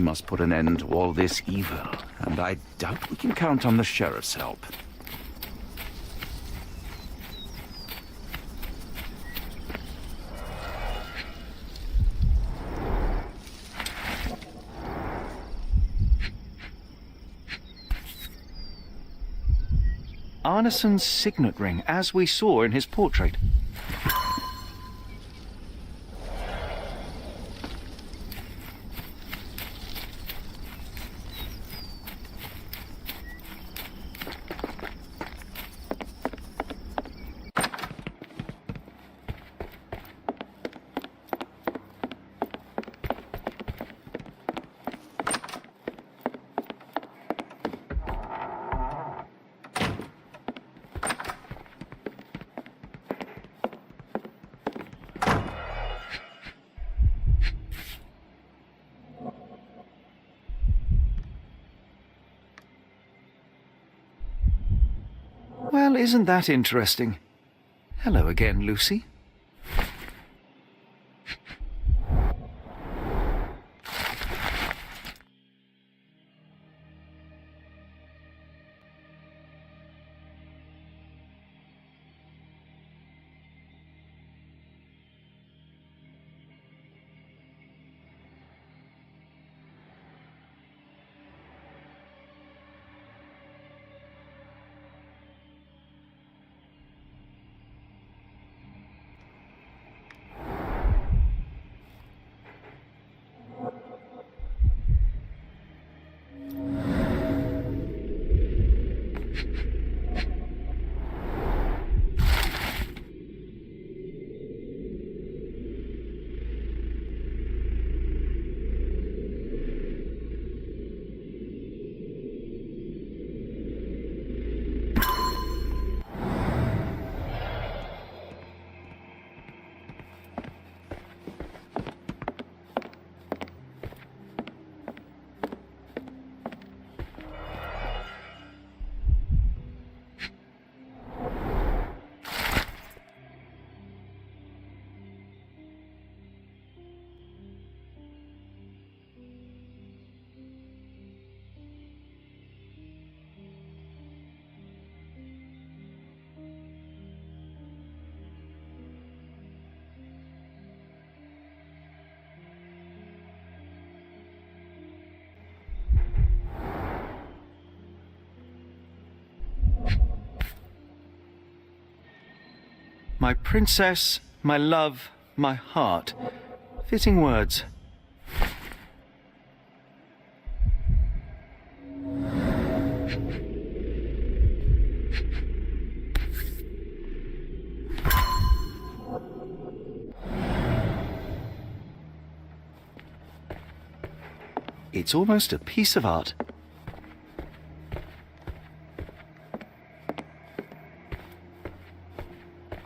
must put an end to all this evil, and I doubt we can count on the sheriff's help. Arneson's signet ring, as we saw in his portrait. Well, isn't that interesting? Hello again, Lucy. My princess, my love, my heart. Fitting words. It's almost a piece of art.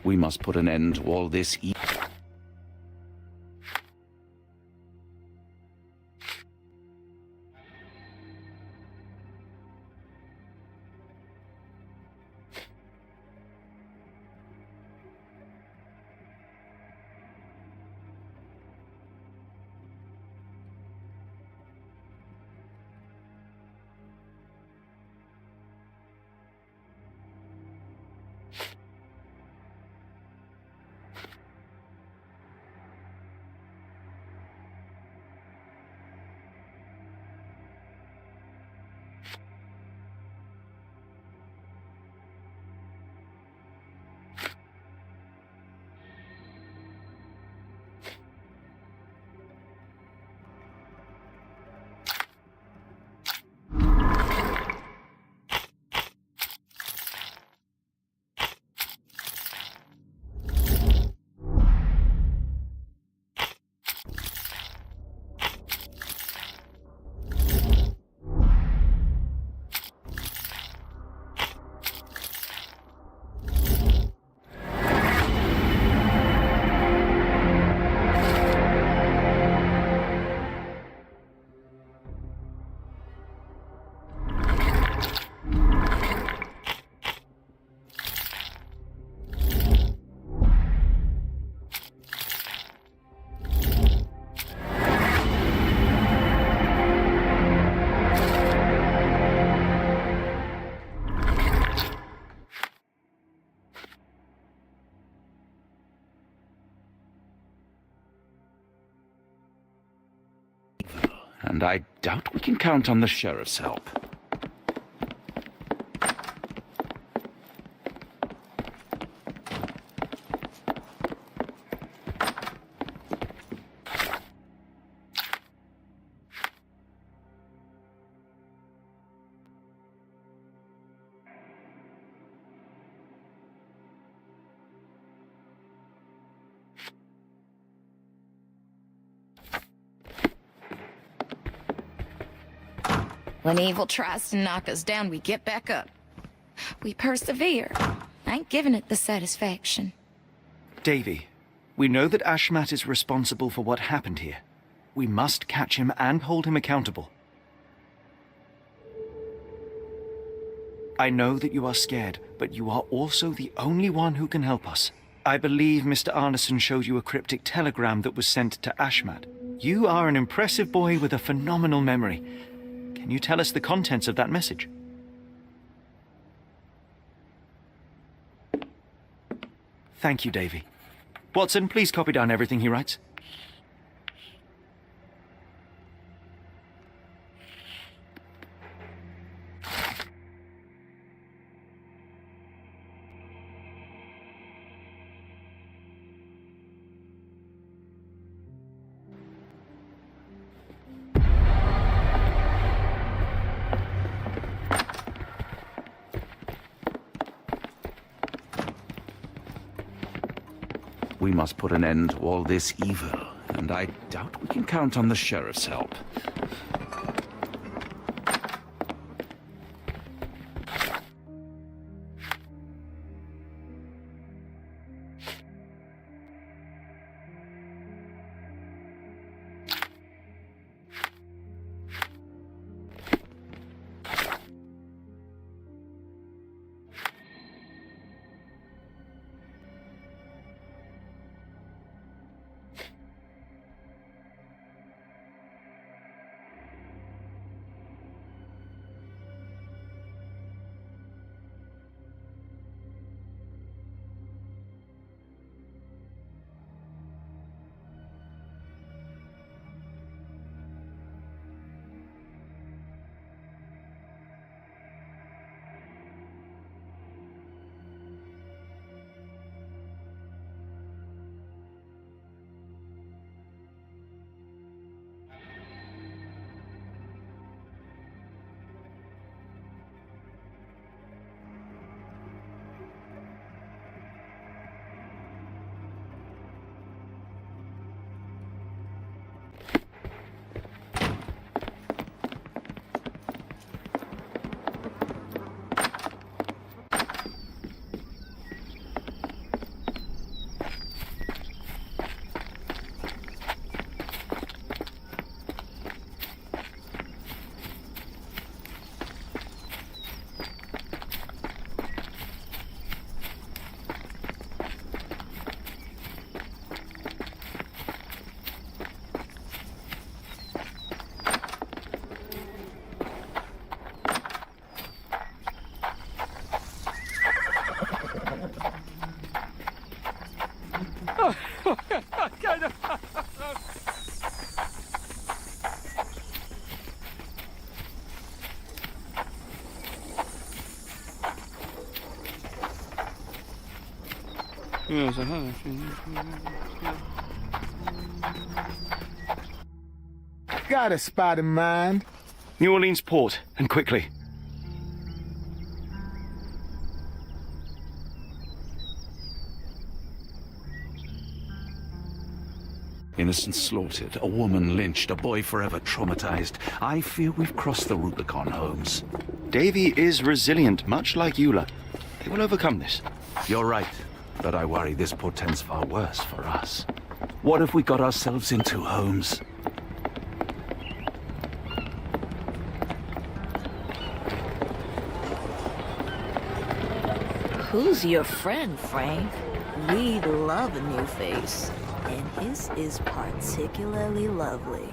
We must put an end to all this evil. and I doubt we can count on the sheriff's help. When evil tries to knock us down, we get back up. We persevere. I ain't giving it the satisfaction. Davy, we know that Ashmat is responsible for what happened here. We must catch him and hold him accountable. I know that you are scared, but you are also the only one who can help us. I believe Mr. Arneson showed you a cryptic telegram that was sent to Ashmat. You are an impressive boy with a phenomenal memory. Can you tell us the contents of that message? Thank you, Davy. Watson, please copy down everything he writes. We must put an end to all this evil, and I doubt we can count on the sheriff's help. Got a spot in mind. New Orleans port, and quickly. Innocents slaughtered, a woman lynched, a boy forever traumatized. I fear we've crossed the Rubicon, Holmes. Davy is resilient, much like Eula. They will overcome this. You're right, but I worry this portends far worse for us. What have we got ourselves into, Holmes? Who's your friend, Frank? We'd love a new face, and his is particularly lovely.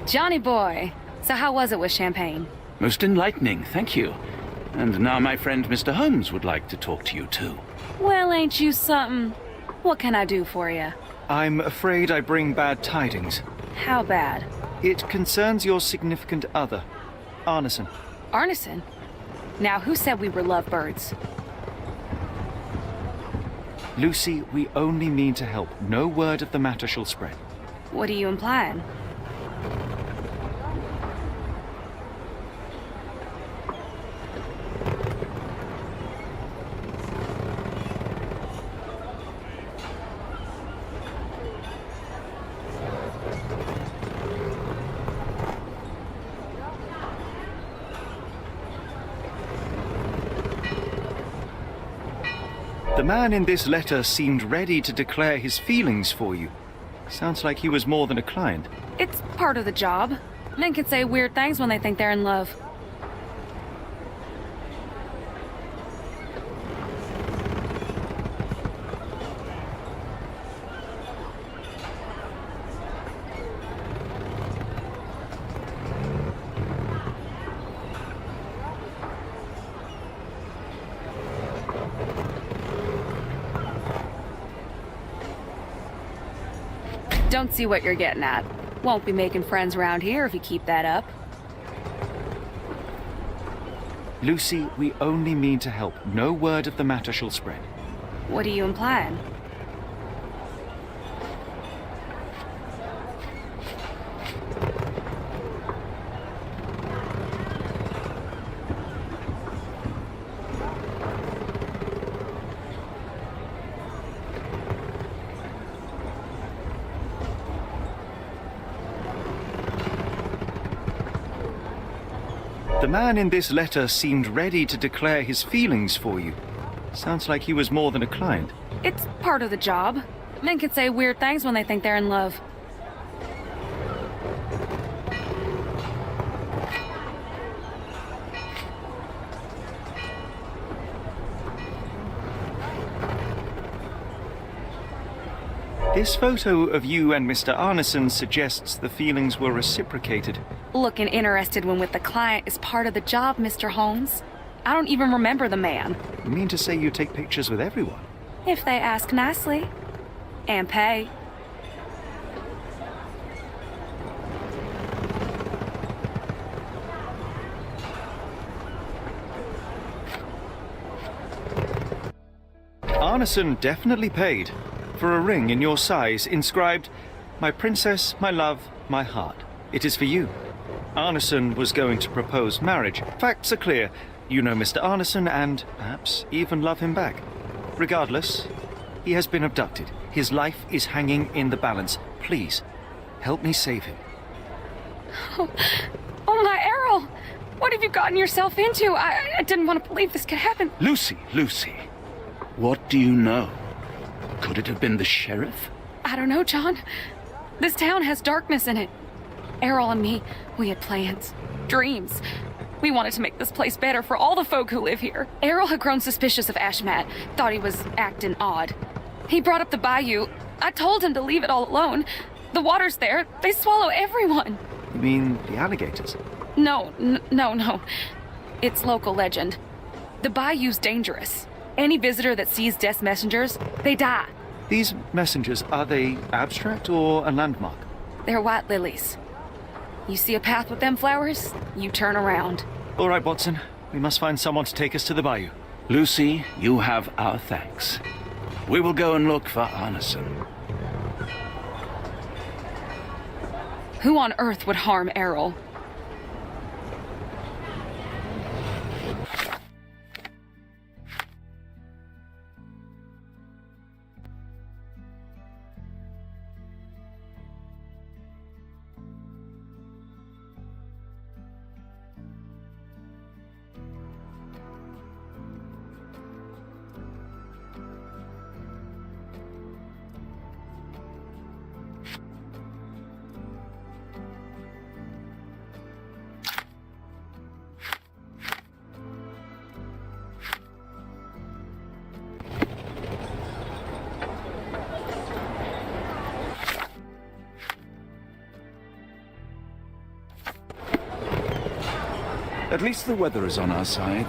Johnny boy, so how was it with Champagne? Most enlightening, thank you. And now my friend Mr. Holmes would like to talk to you too. Well, ain't you something? What can I do for you? I'm afraid I bring bad tidings. How bad? It concerns your significant other, Arneson. Arneson? Now, who said we were lovebirds? Lucy, we only mean to help. No word of the matter shall spread. What are you implying? The man in this letter seemed ready to declare his feelings for you. Sounds like he was more than a client. It's part of the job. Men can say weird things when they think they're in love. Don't see what you're getting at. Won't be making friends around here if you keep that up. Lucy, we only mean to help. No word of the matter shall spread. What are you implying? The man in this letter seemed ready to declare his feelings for you. Sounds like he was more than a client. It's part of the job. Men can say weird things when they think they're in love. This photo of you and Mr. Arneson suggests the feelings were reciprocated. Looking interested when with the client is part of the job, Mr. Holmes. I don't even remember the man. You mean to say you take pictures with everyone? If they ask nicely. And pay. Arneson definitely paid for a ring in your size inscribed, "My princess, my love, my heart. It is for you." Arneson was going to propose marriage. Facts are clear. You know Mr. Arneson and perhaps even love him back. Regardless, he has been abducted. His life is hanging in the balance. Please, help me save him. Oh my, Errol! What have you gotten yourself into? I didn't want to believe this could happen. Lucy, what do you know? Could it have been the sheriff? I don't know, John. This town has darkness in it. Errol and me, we had plans, dreams. We wanted to make this place better for all the folk who live here. Errol had grown suspicious of Ashmat, thought he was acting odd. He brought up the bayou. I told him to leave it all alone. The water's there. They swallow everyone. You mean the alligators? No. It's local legend. The bayou's dangerous. Any visitor that sees death's messengers, they die. These messengers, are they abstract or a landmark? They're white lilies. You see a path with them flowers, you turn around. All right, Watson. We must find someone to take us to the bayou. Lucy, you have our thanks. We will go and look for Arneson. Who on earth would harm Errol? At least the weather is on our side.